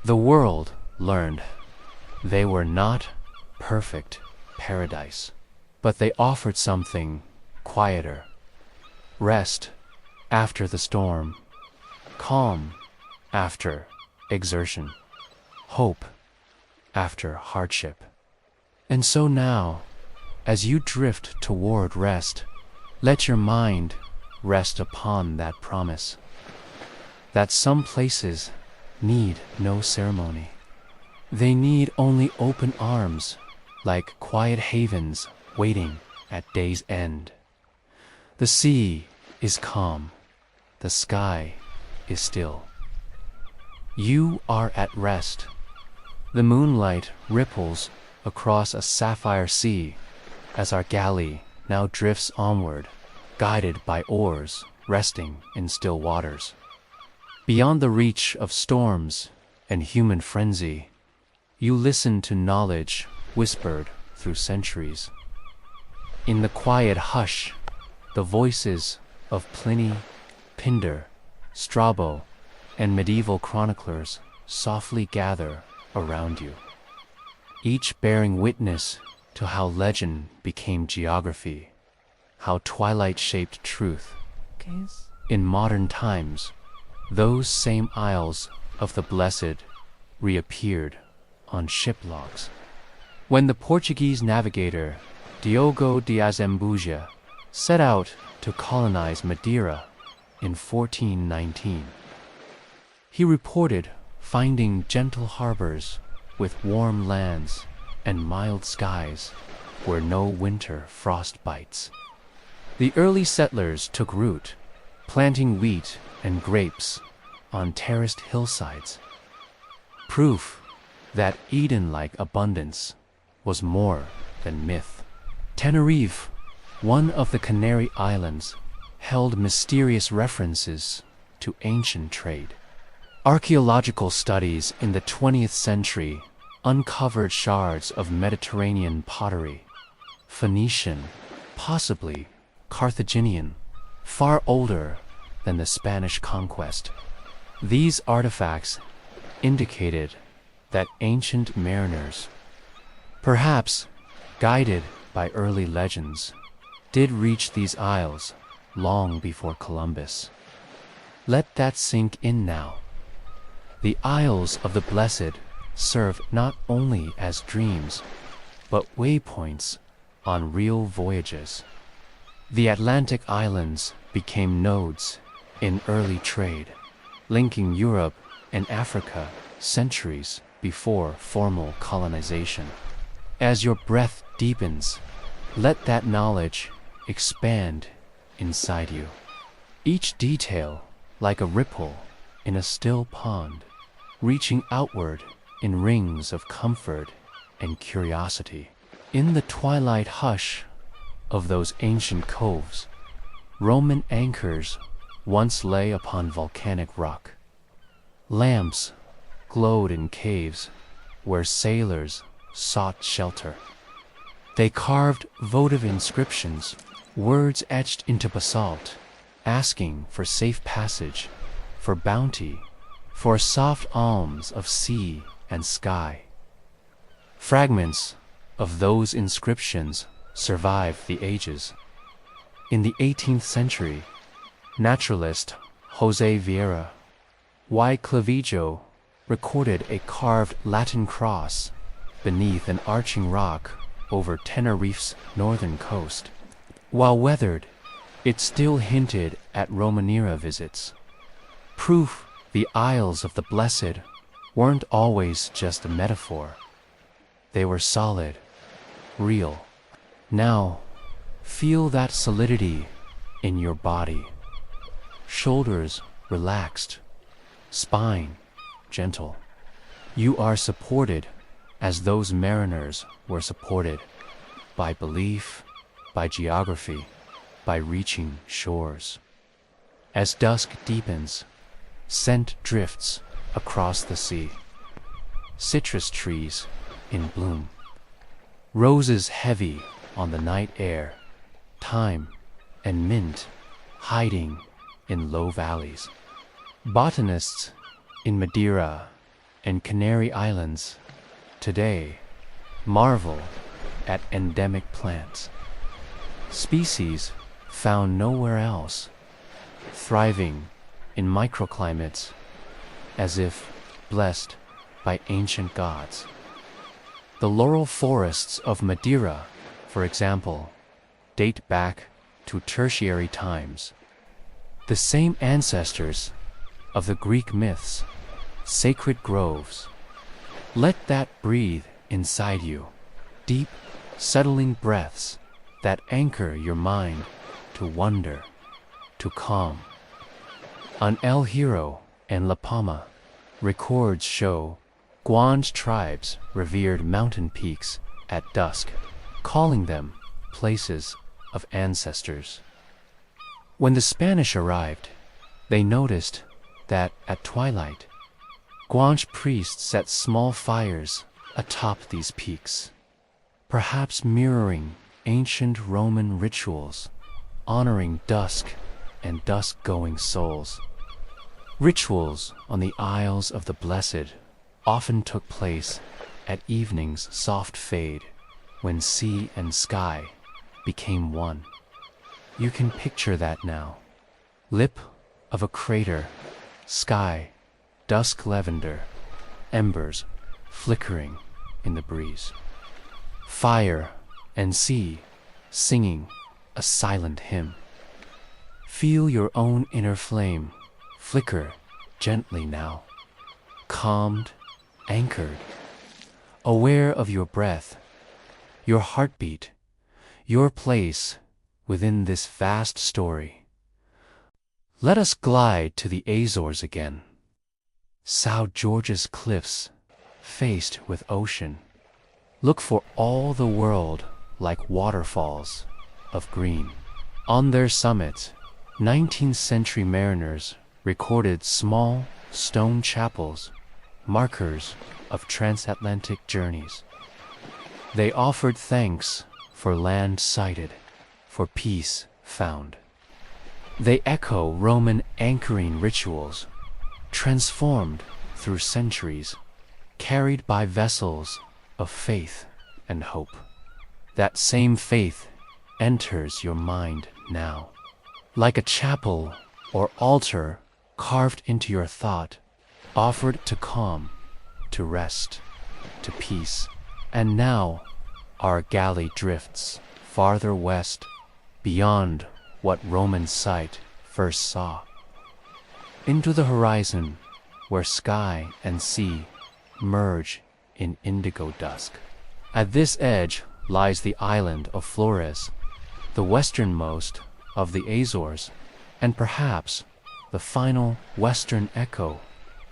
The world learned they were not perfect paradise, but they offered something quieter, rest after the storm, calm after exertion, hope after hardship. And so now, as you drift toward rest, let your mind rest upon that promise that some places need no ceremony. They need only open arms, like quiet havens waiting at day's end. The sea is calm, the sky is still. You are at rest. The moonlight ripples across a sapphire sea as our galley now drifts onward, guided by oars resting in still waters. Beyond the reach of storms and human frenzy, you listen to knowledge whispered through centuries. In the quiet hush, the voices of Pliny, Pindar, Strabo, and medieval chroniclers softly gather around you, each bearing witness to how legend became geography, how twilight shaped truth. In modern times, those same isles of the blessed reappeared on ship logs. When the Portuguese navigator Diogo de Azambuja set out to colonize Madeira in 1419, he reported finding gentle harbors with warm lands and mild skies where no winter frost bites. The early settlers took root, planting wheat and grapes on terraced hillsides, proof that Eden-like abundance was more than myth. Tenerife, one of the Canary Islands, held mysterious references to ancient trade. Archaeological studies in the 20th century uncovered shards of Mediterranean pottery, Phoenician, possibly Carthaginian, far older than the Spanish conquest. These artifacts indicated that ancient mariners, perhaps guided by early legends, did reach these isles long before Columbus. Let that sink in now. The Isles of the Blessed served not only as dreams, but waypoints on real voyages. The Atlantic islands became nodes in early trade, linking Europe and Africa centuries before formal colonization. As your breath deepens, let that knowledge expand inside you. Each detail like a ripple in a still pond, reaching outward in rings of comfort and curiosity. In the twilight hush of those ancient coves, Roman anchors once lay upon volcanic rock. Lamps glowed in caves where sailors sought shelter. They carved votive inscriptions, words etched into basalt, asking for safe passage, for bounty, for soft alms of sea and sky. Fragments of those inscriptions survive the ages. In the 18th century, naturalist José Vieira y Clavijo recorded a carved Latin cross beneath an arching rock over Tenerife's northern coast. While weathered, it still hinted at Roman era visits. Proof the Isles of the Blessed weren't always just a metaphor. They were solid, real. Now, feel that solidity in your body. Shoulders relaxed, spine gentle. You are supported as those mariners were supported, by belief, by geography, by reaching shores. As dusk deepens, scent drifts across the sea. Citrus trees in bloom, roses heavy on the night air, thyme and mint hiding in low valleys. Botanists in Madeira and Canary Islands today marvel at endemic plants, species found nowhere else, thriving in microclimates as if blessed by ancient gods. The laurel forests of Madeira for example, date back to tertiary times. The same ancestors of the Greek myths, sacred groves. Let that breathe inside you, deep, settling breaths that anchor your mind to wonder, to calm. On El Hierro and La Palma, records show Guanche tribes revered mountain peaks at dusk, calling them places of ancestors. When the Spanish arrived, they noticed that at twilight, Guanche priests set small fires atop these peaks, perhaps mirroring ancient Roman rituals, honoring dusk and dusk-going souls. Rituals on the Isles of the Blessed often took place at evening's soft fade, when sea and sky became one. You can picture that now. Lip of a crater, sky, dusk lavender, embers flickering in the breeze. Fire and sea singing a silent hymn. Feel your own inner flame flicker gently now, calmed, anchored, aware of your breath, your heartbeat, your place within this vast story. Let us glide to the Azores again. São Jorge's cliffs, faced with ocean, look for all the world like waterfalls of green. On their summits, 19th century mariners recorded small stone chapels, markers of transatlantic journeys. They offered thanks for land sighted, for peace found. They echo Roman anchoring rituals, transformed through centuries, carried by vessels of faith and hope. That same faith enters your mind now, like a chapel or altar carved into your thought, offered to calm, to rest, to peace. And now our galley drifts farther west, beyond what Roman sight first saw, into the horizon where sky and sea merge in indigo dusk. At this edge lies the island of Flores, the westernmost of the Azores, and perhaps the final western echo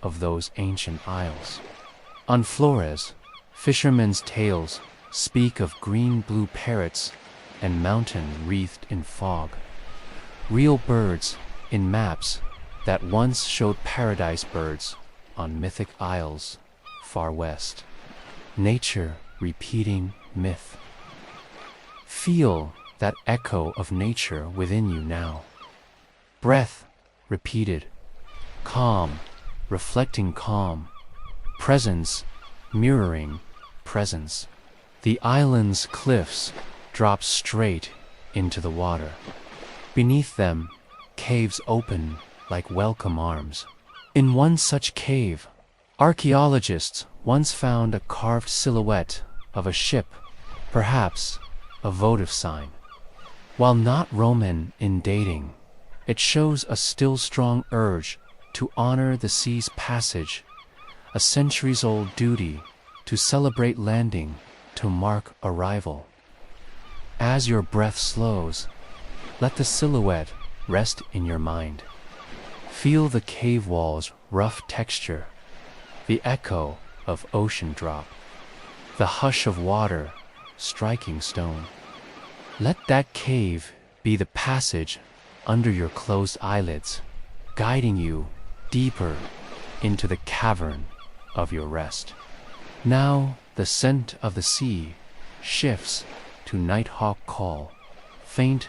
of those ancient isles. On Flores, fishermen's tales speak of green-blue parrots and mountain wreathed in fog, real birds in maps that once showed paradise birds on mythic isles far west. Nature repeating myth. Feel that echo of nature within you now. Breath repeated, calm, reflecting calm, presence mirroring presence. The island's cliffs drop straight into the water. Beneath them, caves open like welcome arms. In one such cave, archaeologists once found a carved silhouette of a ship, perhaps a votive sign. While not Roman in dating, it shows a still strong urge to honor the sea's passage, a centuries-old duty to celebrate landing, to mark arrival. As your breath slows, let the silhouette rest in your mind. Feel the cave wall's rough texture, the echo of ocean drop, the hush of water striking stone. Let that cave be the passage under your closed eyelids, guiding you deeper into the cavern of your rest. Now the scent of the sea shifts to nighthawk call, faint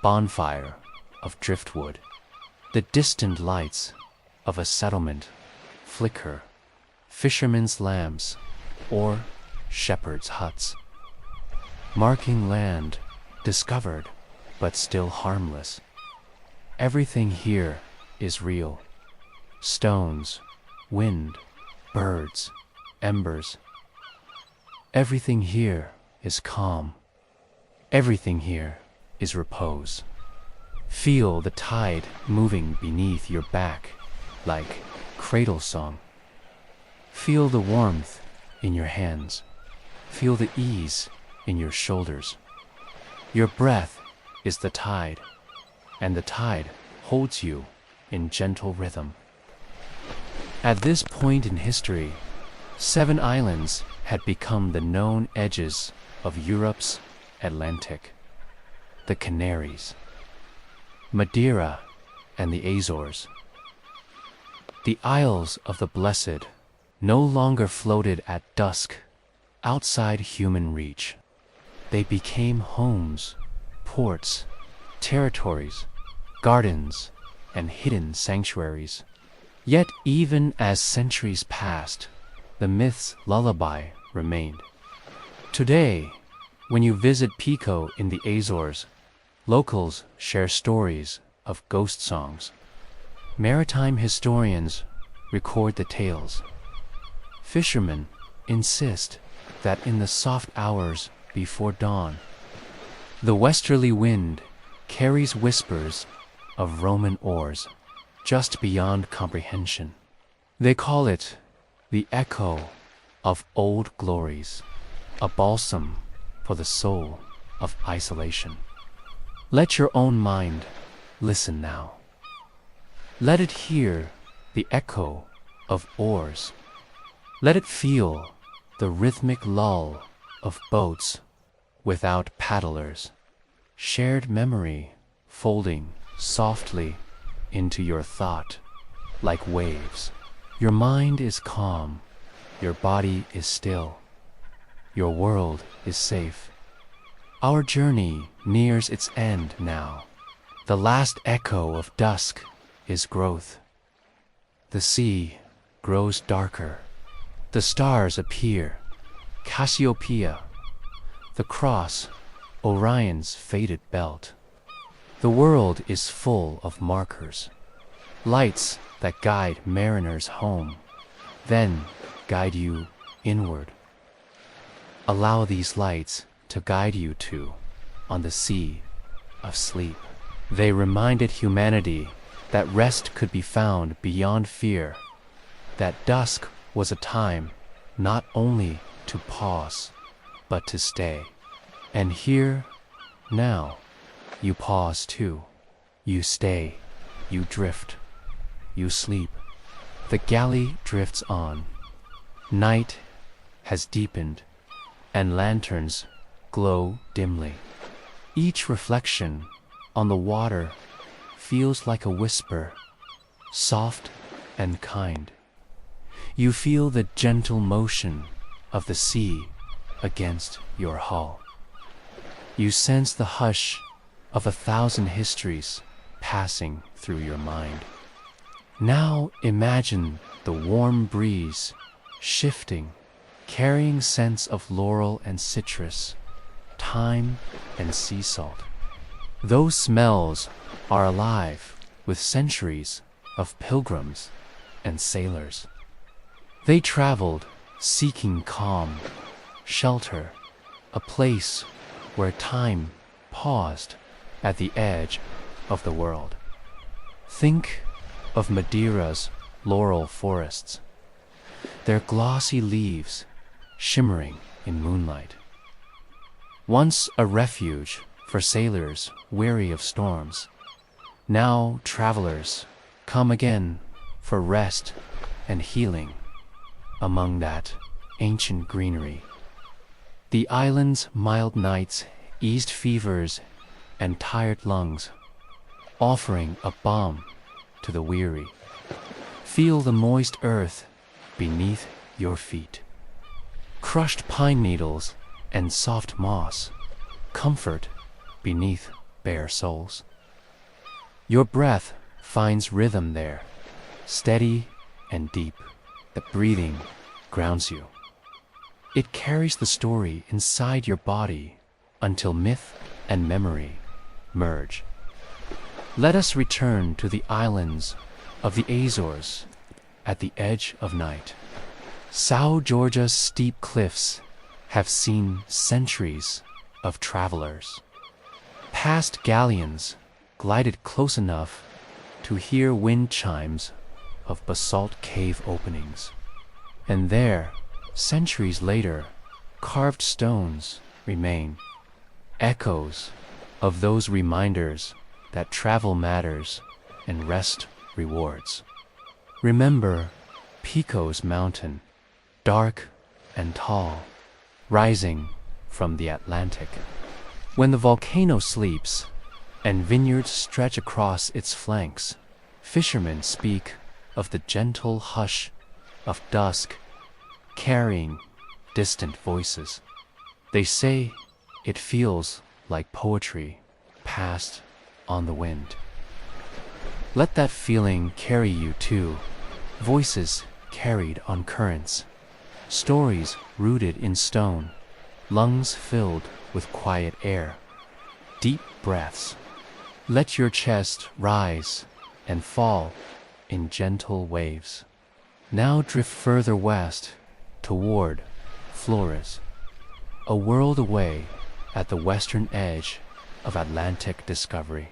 bonfire of driftwood. The distant lights of a settlement flicker, fishermen's lamps or shepherds' huts, marking land discovered but still harmless. Everything here is real. Stones, wind, birds, embers. Everything here is calm, Everything here is repose. Feel the tide moving beneath your back like cradle song. Feel the warmth in your hands. Feel the ease in your shoulders. Your breath is the tide, and the tide holds you in gentle rhythm. At this point in history, 7 islands had become the known edges of Europe's Atlantic: the Canaries, Madeira, and the Azores. The Isles of the Blessed no longer floated at dusk outside human reach. They became homes, ports, territories, gardens, and hidden sanctuaries. Yet even as centuries passed, the myth's lullaby remained. Today, when you visit Pico in the Azores, locals share stories of ghost songs. Maritime historians record the tales. Fishermen insist that in the soft hours before dawn, the westerly wind carries whispers of Roman oars just beyond comprehension. They call it the echo of old glories, a balsam for the soul of isolation. Let your own mind listen now. Let it hear the echo of oars. Let it feel the rhythmic lull of boats without paddlers. Shared memory folding softly into your thought like waves. Your mind is calm, your body is still, your world is safe. Our journey nears its end now. The last echo of dusk is growth. The sea grows darker. The stars appear, Cassiopeia, the cross, Orion's faded belt. The world is full of markers, lights that guide mariners home, then guide you inward. Allow these lights to guide you to on the sea of sleep. They reminded humanity that rest could be found beyond fear, that dusk was a time not only to pause, but to stay. And here, now, you pause too. You stay, you drift, you sleep. The galley drifts on. Night has deepened, and lanterns glow dimly. Each reflection on the water feels like a whisper, soft and kind. You feel the gentle motion of the sea against your hull. You sense the hush of 1,000 histories passing through your mind. Now imagine the warm breeze shifting, carrying scents of laurel and citrus, thyme and sea salt. Those smells are alive with centuries of pilgrims and sailors. They traveled seeking calm, shelter, a place where time paused at the edge of the world. Think of Madeira's laurel forests, their glossy leaves shimmering in moonlight. Once a refuge for sailors weary of storms, now travelers come again for rest and healing among that ancient greenery. The island's mild nights eased fevers and tired lungs, offering a balm to the weary. Feel the moist earth beneath your feet. Crushed pine needles and soft moss, comfort beneath bare soles. Your breath finds rhythm there, steady and deep. The breathing grounds you. It carries the story inside your body until myth and memory merge. Let us return to the islands of the Azores at the edge of night. São Jorge's steep cliffs have seen centuries of travelers. Past galleons glided close enough to hear wind chimes of basalt cave openings. And there, centuries later, carved stones remain, echoes of those reminders that travel matters and rest rewards. Remember Pico's mountain, dark and tall, rising from the Atlantic. When the volcano sleeps and vineyards stretch across its flanks, fishermen speak of the gentle hush of dusk carrying distant voices. They say it feels like poetry passed on the wind. Let that feeling carry you too, voices carried on currents, stories rooted in stone, lungs filled with quiet air, deep breaths. Let your chest rise and fall in gentle waves. Now drift further west toward Flores, a world away at the western edge of Atlantic discovery.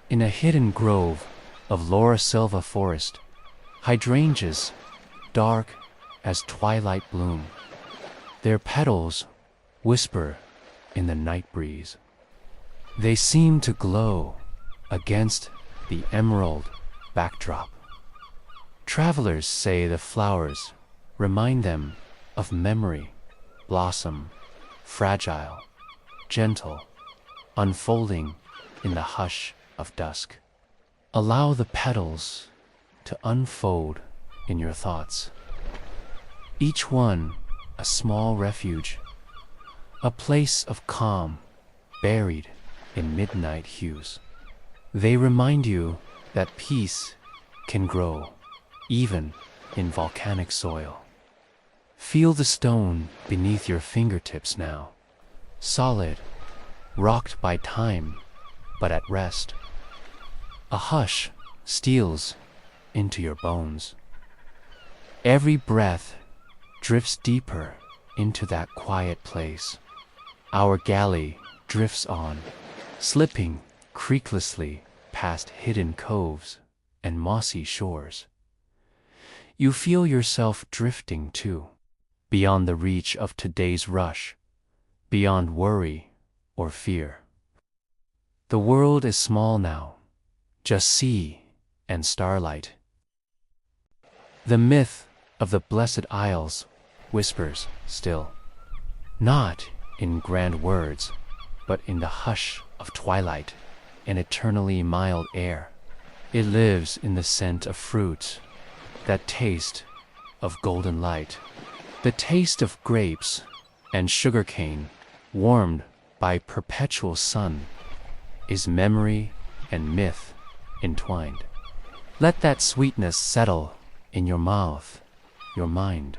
In a hidden grove of Laura Silva forest, hydrangeas dark as twilight bloom. Their petals whisper in the night breeze. They seem to glow against the emerald backdrop. Travelers say the flowers remind them of memory, blossom, fragile, gentle, unfolding in the hush of dusk. Allow the petals to unfold in your thoughts, each one a small refuge, a place of calm buried in midnight hues. They remind you that peace can grow even in volcanic soil. Feel the stone beneath your fingertips now, solid, rocked by time, but at rest. A hush steals into your bones. Every breath drifts deeper into that quiet place. Our galley drifts on, slipping creaklessly past hidden coves and mossy shores. You feel yourself drifting too, beyond the reach of today's rush, beyond worry or fear. The world is small now, just sea and starlight. The myth of the Blessed Isles whispers still, not in grand words, but in the hush of twilight and eternally mild air. It lives in the scent of fruit, that taste of golden light, the taste of grapes and sugarcane warmed by perpetual sun, is memory and myth entwined. Let that sweetness settle in your mouth, your mind,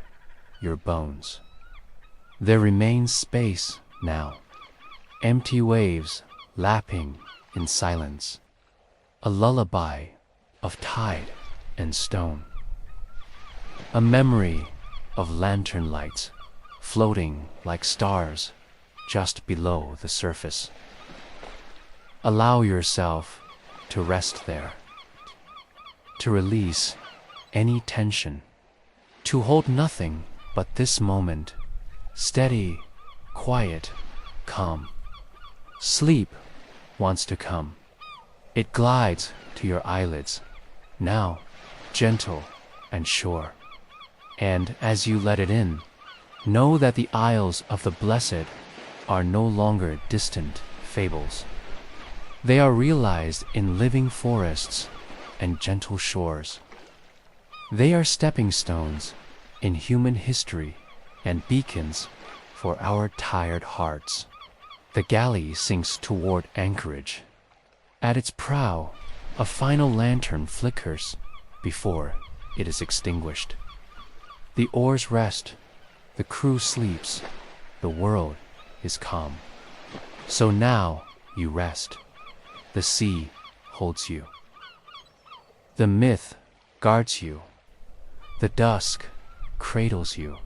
your bones. There remains space now, empty waves lapping in silence, a lullaby of tide and stone, a memory of lantern lights floating like stars just below the surface. Allow yourself to rest there, to release any tension, to hold nothing but this moment, steady, quiet, calm. Sleep wants to come. It glides to your eyelids, now gentle and sure. And as you let it in, know that the Isles of the Blessed are no longer distant fables. They are realized in living forests and gentle shores. They are stepping stones in human history and beacons for our tired hearts. The galley sinks toward anchorage. At its prow, a final lantern flickers before it is extinguished. The oars rest, the crew sleeps, the world is calm. So now you rest. The sea holds you. The myth guards you. The dusk cradles you.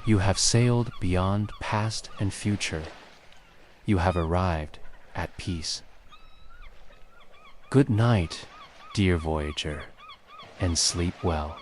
You have sailed beyond past and future. You have arrived at peace. Good night, dear voyager, and sleep well.